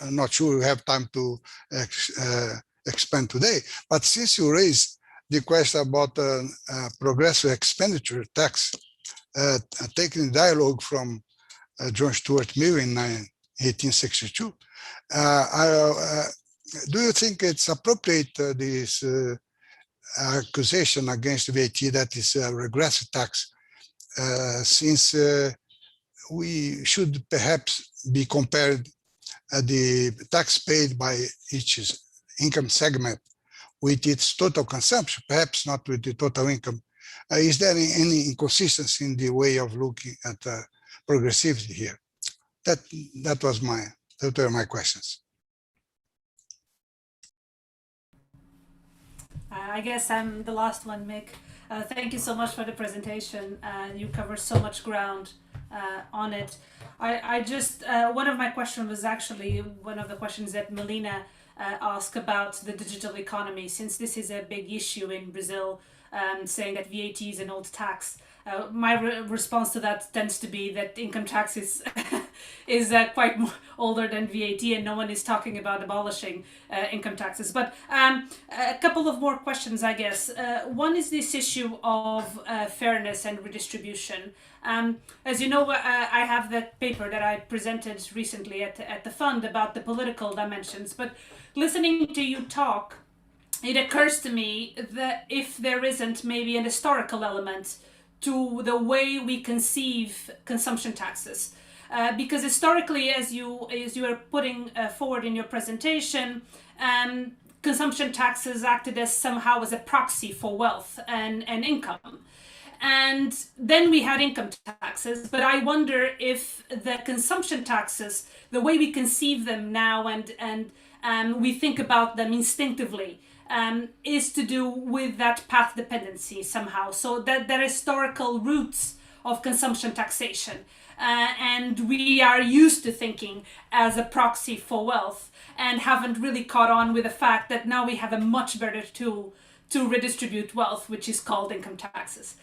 I'm not sure we have time to expand today, but since you raised the question about progressive expenditure tax, taking dialogue from John Stuart Mill in 1862, do you think it's appropriate, this accusation against VAT that is a regressive tax, since we should perhaps be compared the tax paid by each income segment with its total consumption, perhaps not with the total income? Is there any inconsistency in the way of looking at progressivity here? Those were my questions. I guess I'm the last one, Mick. Thank you so much for the presentation. You covered so much ground on it. I just, one of my questions was actually one of the questions that Melina asked about the digital economy, since this is a big issue in Brazil, saying that VAT is an old tax. My response to that tends to be that income tax is quite older than VAT, and no one is talking about abolishing income taxes. But a couple of more questions, I guess. One is this issue of fairness and redistribution. As you know, I have that paper that I presented recently at the fund about the political dimensions, but listening to you talk, it occurs to me that if there isn't maybe an historical element to the way we conceive consumption taxes, because historically, as you are putting forward in your presentation, consumption taxes acted as somehow as a proxy for wealth and income. And then we had income taxes, but I wonder if the consumption taxes, the way we conceive them now and we think about them instinctively, is to do with that path dependency somehow. So that there are historical roots of consumption taxation. And we are used to thinking as a proxy for wealth and haven't really caught on with the fact that now we have a much better tool to redistribute wealth, which is called income taxes.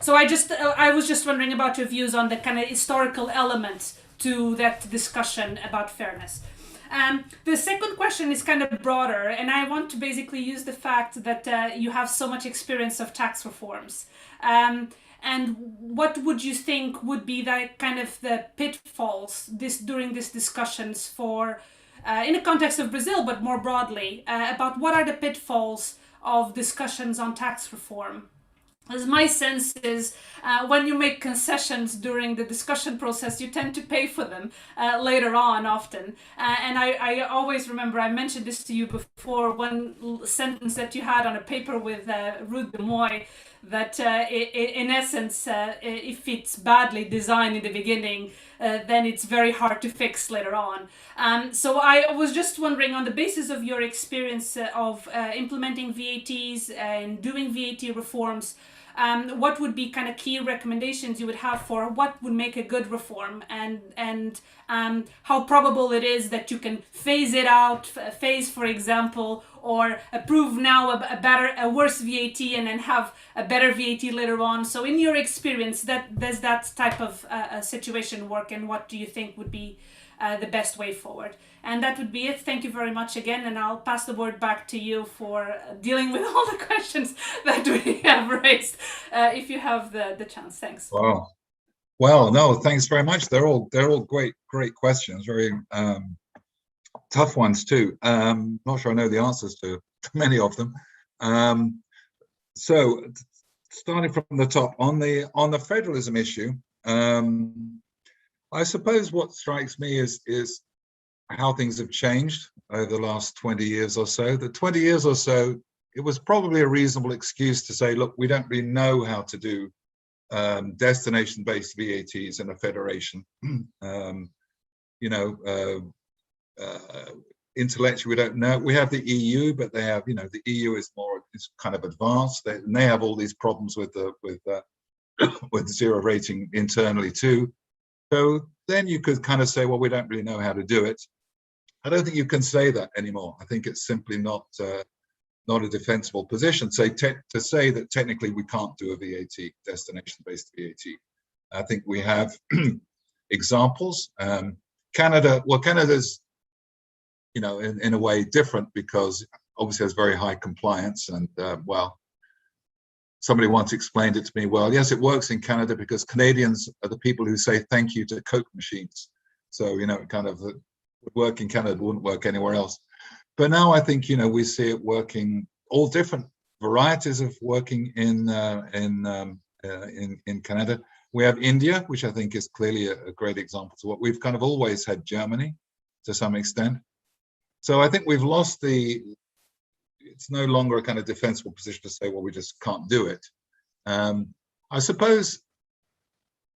So I was just wondering about your views on the kind of historical element to that discussion about fairness. The second question is kind of broader, and I want to basically use the fact that you have so much experience of tax reforms. And what would you think would be the kind of the pitfalls during these discussions for, in the context of Brazil, but more broadly, about what are the pitfalls of discussions on tax reform? As my sense is, when you make concessions during the discussion process, you tend to pay for them later on often. And I always remember, I mentioned this to you before, one sentence that you had on a paper with Ruth de Moy, that in essence, if it's badly designed in the beginning, then it's very hard to fix later on. So I was just wondering, on the basis of your experience of implementing VATs and doing VAT reforms, what would be kind of key recommendations you would have for what would make a good reform, and how probable it is that you can phase it out, for example, or approve now a worse VAT and then have a better VAT later on. So in your experience, does that type of situation work, and what do you think would be the best way forward? And that would be it. Thank you very much again, and I'll pass the word back to you for dealing with all the questions that we have raised, if you have the chance. Thanks. Wow. Well, no, thanks very much. They're all great questions, very tough ones too. Not sure I know the answers to many of them. So starting from the top, on the federalism issue, I suppose what strikes me is how things have changed over the last 20 years or so. The 20 years or so, it was probably a reasonable excuse to say, look, we don't really know how to do destination-based VATs in a federation. Intellectually, we don't know. We have the EU, but they have, the EU is kind of advanced. They have all these problems with zero rating internally too. So then you could kind of say, well, we don't really know how to do it. I don't think you can say that anymore. I think it's simply not a defensible position. To say that technically we can't do a VAT, destination-based VAT. I think we have examples. Canada, well, Canada's, you know, in a way different because obviously has very high compliance, and well, somebody once explained it to me, well, yes, it works in Canada because Canadians are the people who say thank you to Coke machines. So, you know, it kind of would work in Canada, wouldn't work anywhere else. But now I think, you know, we see it working, all different varieties of working in Canada. We have India, which I think is clearly a great example to what we've kind of always had Germany to some extent. So I think we've lost it's no longer a kind of defensible position to say, well, we just can't do it. I suppose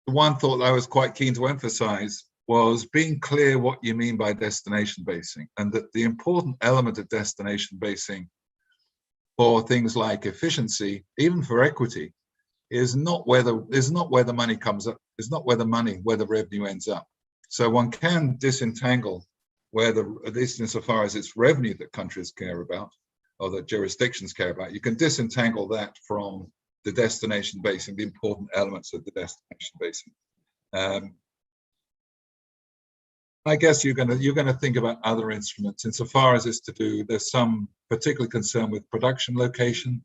the one thought that I was quite keen to emphasize was being clear what you mean by destination basing, and that the important element of destination basing for things like efficiency, even for equity, is not where the money comes up, is not where the revenue ends up. So one can disentangle at least insofar as it's revenue that countries care about, or that jurisdictions care about, you can disentangle that from the destination basing, the important elements of the destination basing. I guess you're going to think about other instruments insofar as it's to do. There's some particular concern with production location.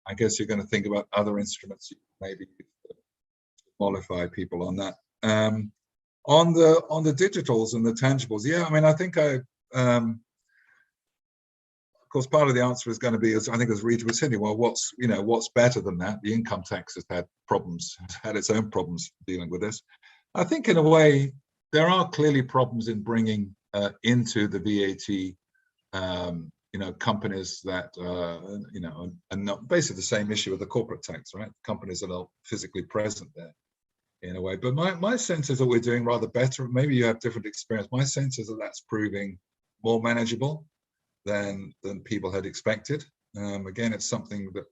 I guess you're going to think about other instruments. You maybe qualify people on that. On the digitals and the tangibles, yeah. I mean, I think of course, part of the answer is going to be, as I think as Rita was saying, well, what's better than that? The income tax has had problems, has had its own problems dealing with this. I think in a way, there are clearly problems in bringing into the VAT, companies that, are not basically the same issue with the corporate tax, right? Companies that are physically present there in a way. But my sense is that we're doing rather better. Maybe you have different experience. My sense is that that's proving more manageable than people had expected. Again, it's something that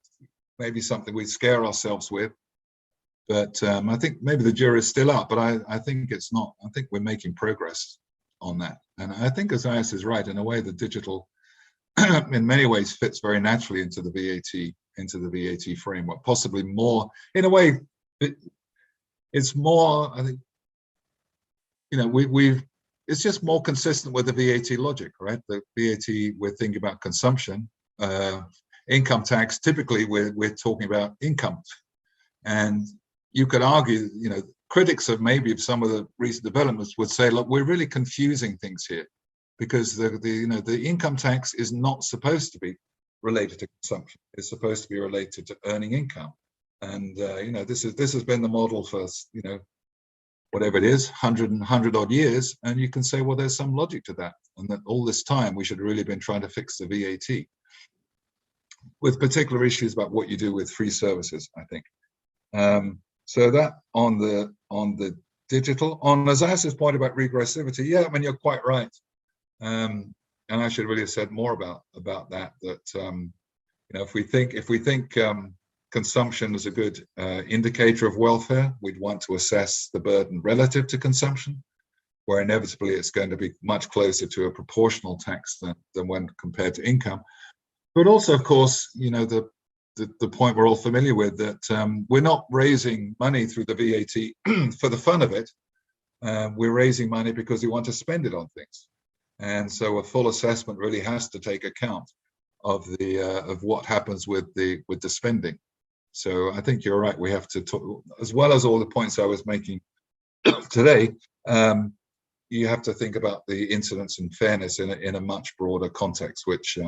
maybe something we scare ourselves with. But I think maybe the jury's still up, but I think it's not. I think we're making progress on that. And I think Isaías is right. In a way, the digital, in many ways, fits very naturally into the VAT framework, possibly more, in a way, it's more, I think, it's just more consistent with the VAT logic, right? The VAT, we're thinking about consumption. Income tax, typically we're talking about income. And you could argue, critics of some of the recent developments would say, look, we're really confusing things here, because the income tax is not supposed to be related to consumption. It's supposed to be related to earning income. And this has been the model for whatever it is, 100 odd years, and you can say, well, there's some logic to that, and that all this time we should have really been trying to fix the VAT, with particular issues about what you do with free services, I think. So that on the digital, on Isaías's point about regressivity, yeah, I mean, you're quite right. And I should really have said more about that. That if we think consumption is a good indicator of welfare, we'd want to assess the burden relative to consumption, where inevitably it's going to be much closer to a proportional tax than when compared to income. But also, of course, the point we're all familiar with, that we're not raising money through the VAT for the fun of it. We're raising money because we want to spend it on things. And so a full assessment really has to take account of what happens with the spending. So I think you're right. We have to talk, as well as all the points I was making today. You have to think about the incidence and fairness in a much broader context, which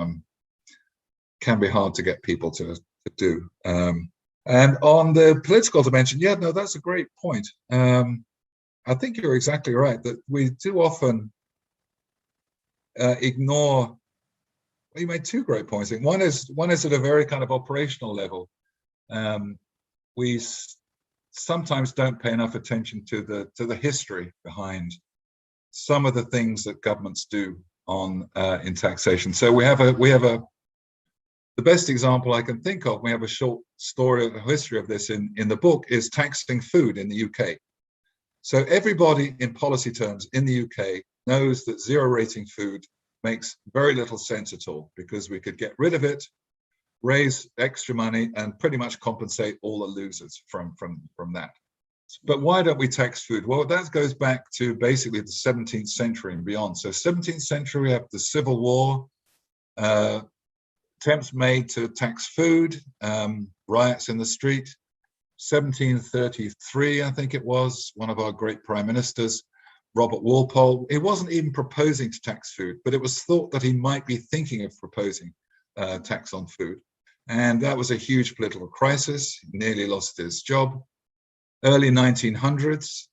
can be hard to get people to do. And on the political dimension, yeah, no, that's a great point. I think you're exactly right that we do often ignore. Well, you made two great points. One is at a very kind of operational level. We sometimes don't pay enough attention to the history behind some of the things that governments do in taxation. So we have the best example I can think of, we have a short story of the history of this in the book, is taxing food in the UK. So everybody in policy terms in the UK knows that zero rating food makes very little sense at all, because we could get rid of it, raise extra money, and pretty much compensate all the losers from that. But why don't we tax food? Well, that goes back to basically the 17th century and beyond. So 17th century, we have the Civil War, attempts made to tax food, riots in the street. 1733, I think it was, one of our great prime ministers, Robert Walpole, he wasn't even proposing to tax food, but it was thought that he might be thinking of proposing tax on food. And that was a huge political crisis. He nearly lost his job. Early 1900s,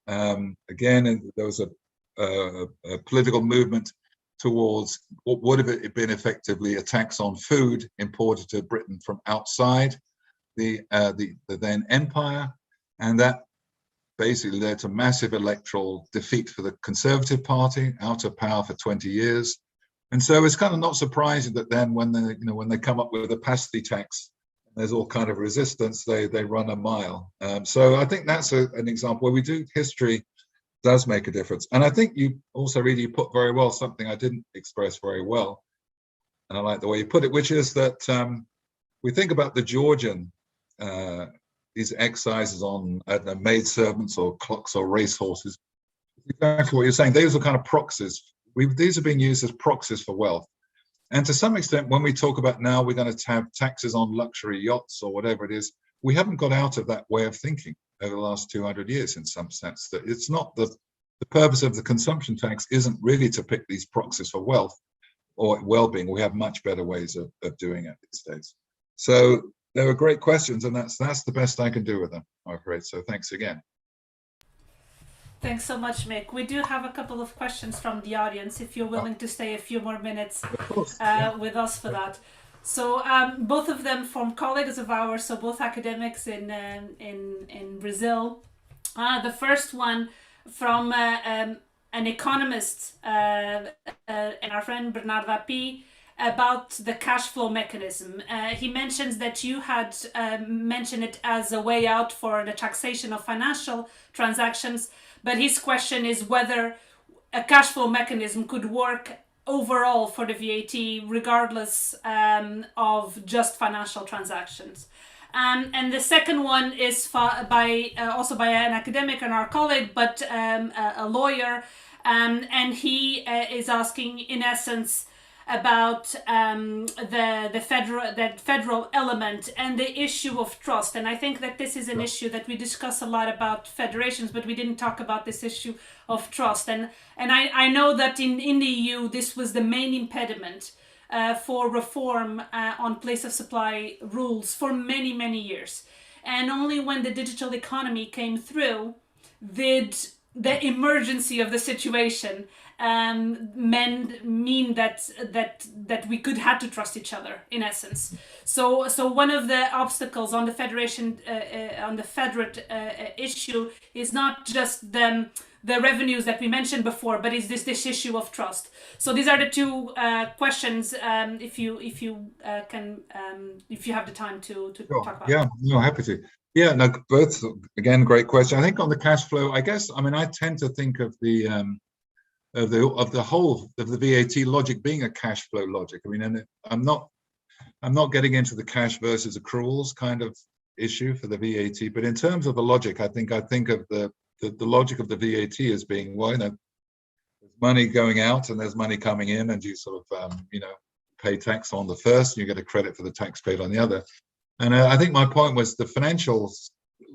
again, there was a political movement towards what would have been effectively a tax on food imported to Britain from outside the then empire, and that basically led to massive electoral defeat for the Conservative Party, out of power for 20 years. And so it's kind of not surprising that then when they come up with a pasty tax, there's all kind of resistance, they run a mile. So I think that's an example where we do, history does make a difference. And I think you also really, you put very well something I didn't express very well, and I like the way you put it, which is that we think about the Georgian, these excises on, I don't know, maidservants or clocks or racehorses. Exactly what you're saying. These are kind of proxies. These are being used as proxies for wealth. And to some extent, when we talk about now we're going to have taxes on luxury yachts or whatever it is, we haven't got out of that way of thinking over the last 200 years in some sense. That it's not the purpose of the consumption tax isn't really to pick these proxies for wealth or well-being. We have much better ways of doing it these days. So they were great questions, and that's the best I can do with them, I'm afraid. So thanks again. Thanks so much, Mick. We do have a couple of questions from the audience, if you're willing to stay a few more minutes with us for that. So both of them from colleagues of ours, so both academics in Brazil. The first one from an economist and our friend Bernardo P, about the cash flow mechanism. He mentions that you had mentioned it as a way out for the taxation of financial transactions, but his question is whether a cash flow mechanism could work overall for the VAT, regardless of just financial transactions. And the second one is also by an academic and our colleague, but a lawyer, and he is asking, in essence, about the federal element and the issue of trust. And I think that this is an issue that we discuss a lot about federations, but we didn't talk about this issue of trust. And I know that in the EU, this was the main impediment for reform on place of supply rules for many, many years. And only when the digital economy came through did the emergency of the situation mean that we had to trust each other, in essence. So one of the obstacles on the federation, on the federate issue, is not just the revenues that we mentioned before, but is this issue of trust. So these are the two questions. If you have the time to talk about. Yeah, no, happy to. Yeah, no, both again, great question. I think on the cash flow, I guess, I mean, I tend to think of the whole of the VAT logic being a cash flow logic. I mean, and I'm not getting into the cash versus accruals kind of issue for the VAT, but in terms of the logic, I think of the logic of the VAT as being, well, there's money going out and there's money coming in, and you sort of pay tax on the first, and you get a credit for the tax paid on the other. And I think my point was the financials.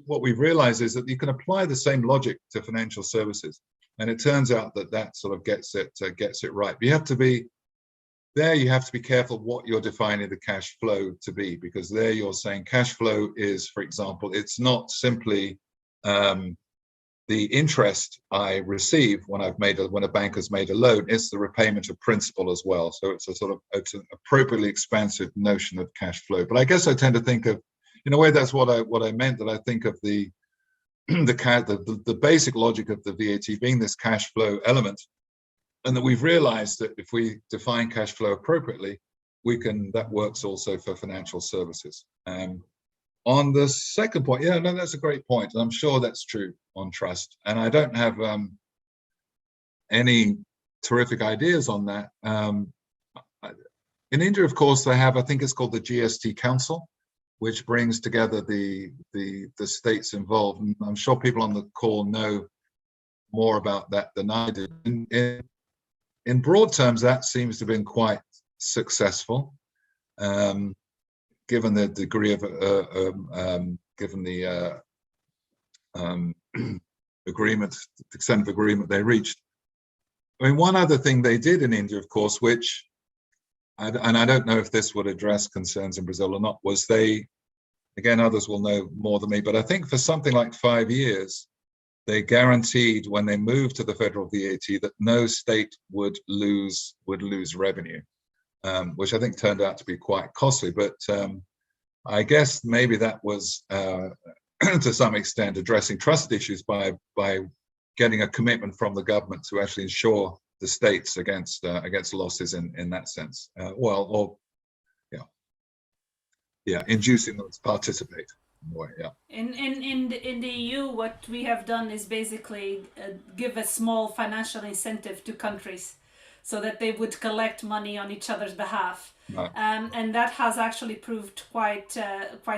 What we've realized is that you can apply the same logic to financial services. And it turns out that sort of gets it right. But you have to be careful what you're defining the cash flow to be, because there you're saying cash flow is, for example, it's not simply the interest I receive when a bank has made a loan, it's the repayment of principal as well. So it's it's an appropriately expansive notion of cash flow. But I guess I tend to think of, in a way, that's what I meant, that I think of the basic logic of the VAT being this cash flow element, and that we've realized that if we define cash flow appropriately, that works also for financial services. On the second point, yeah, no, that's a great point, and I'm sure that's true on trust. And I don't have any terrific ideas on that. In India, of course, they have, I think it's called the GST Council, which brings together the states involved. And I'm sure people on the call know more about that than I do. In broad terms, that seems to have been quite successful, given the degree of, given the agreement, the extent of agreement they reached. I mean, one other thing they did in India, of course, which, and I don't know if this would address concerns in Brazil or not, was they, again, others will know more than me, but I think for something like 5 years, they guaranteed when they moved to the federal VAT that no state would lose revenue, which I think turned out to be quite costly. But I guess maybe that was to some extent addressing trust issues by getting a commitment from the government to actually insure the states against losses in that sense. Inducing them to participate. In the EU, what we have done is basically give a small financial incentive to countries so that they would collect money on each other's behalf. Right. And that has actually proved quite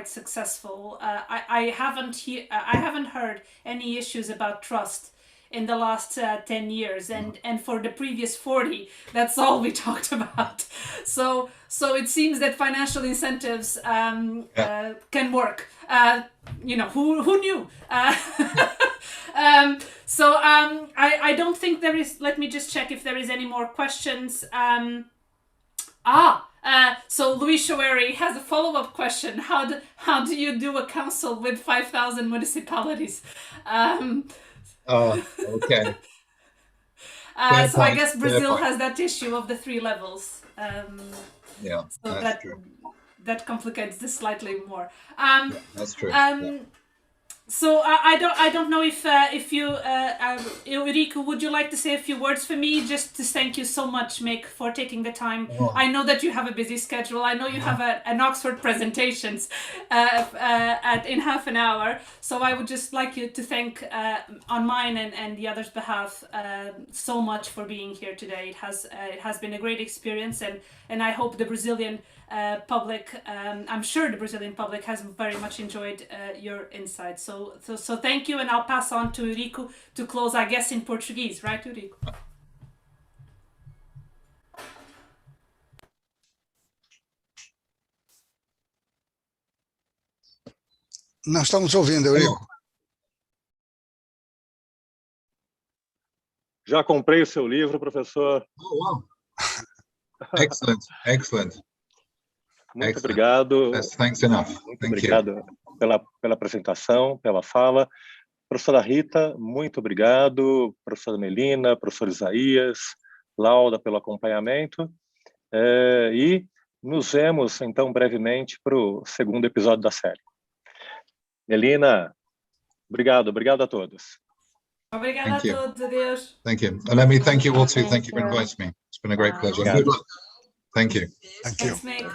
successful. I haven't heard any issues about trust in the last 10 years, and for the previous 40, that's all we talked about. So it seems that financial incentives can work. Who knew? I don't think there is. Let me just check if there is any more questions. So Luis Shoeri has a follow-up question. How do you do a council with 5,000 municipalities? Oh, okay. So I guess Brazil has that issue of the 3 levels. Yeah, so that's true. That complicates this slightly more. That's true. So I don't know if you Eurico, would you like to say a few words for me, just to thank you so much, Mick, for taking the time. I know that you have a busy schedule. I know you have an Oxford presentations in half an hour. So I would just like you to thank on mine and the others' behalf so much for being here today. It has been a great experience, and I hope the Brazilian public, I'm sure the Brazilian public has very much enjoyed your insights. So thank you, and I'll pass on to Eurico to close, I guess, in Portuguese, right, Eurico? Nós estamos ouvindo, Eurico. Já comprei o seu livro, professor. Oh, wow. Excellent, excellent. Muito obrigado. Thanks enough. Muito obrigado pela apresentação, pela fala. Professora Rita, muito obrigado. Professora Melina, professor Isaías, Lauda pelo acompanhamento. E nos vemos, então, brevemente para o 2º episódio da série. Melina, obrigado a todos. Obrigada a todos, adeus. Thank you. And let me thank you all too. Thank you for inviting me. It's been a great pleasure. Good luck. Thank you. Thank you. Thanks, Mick.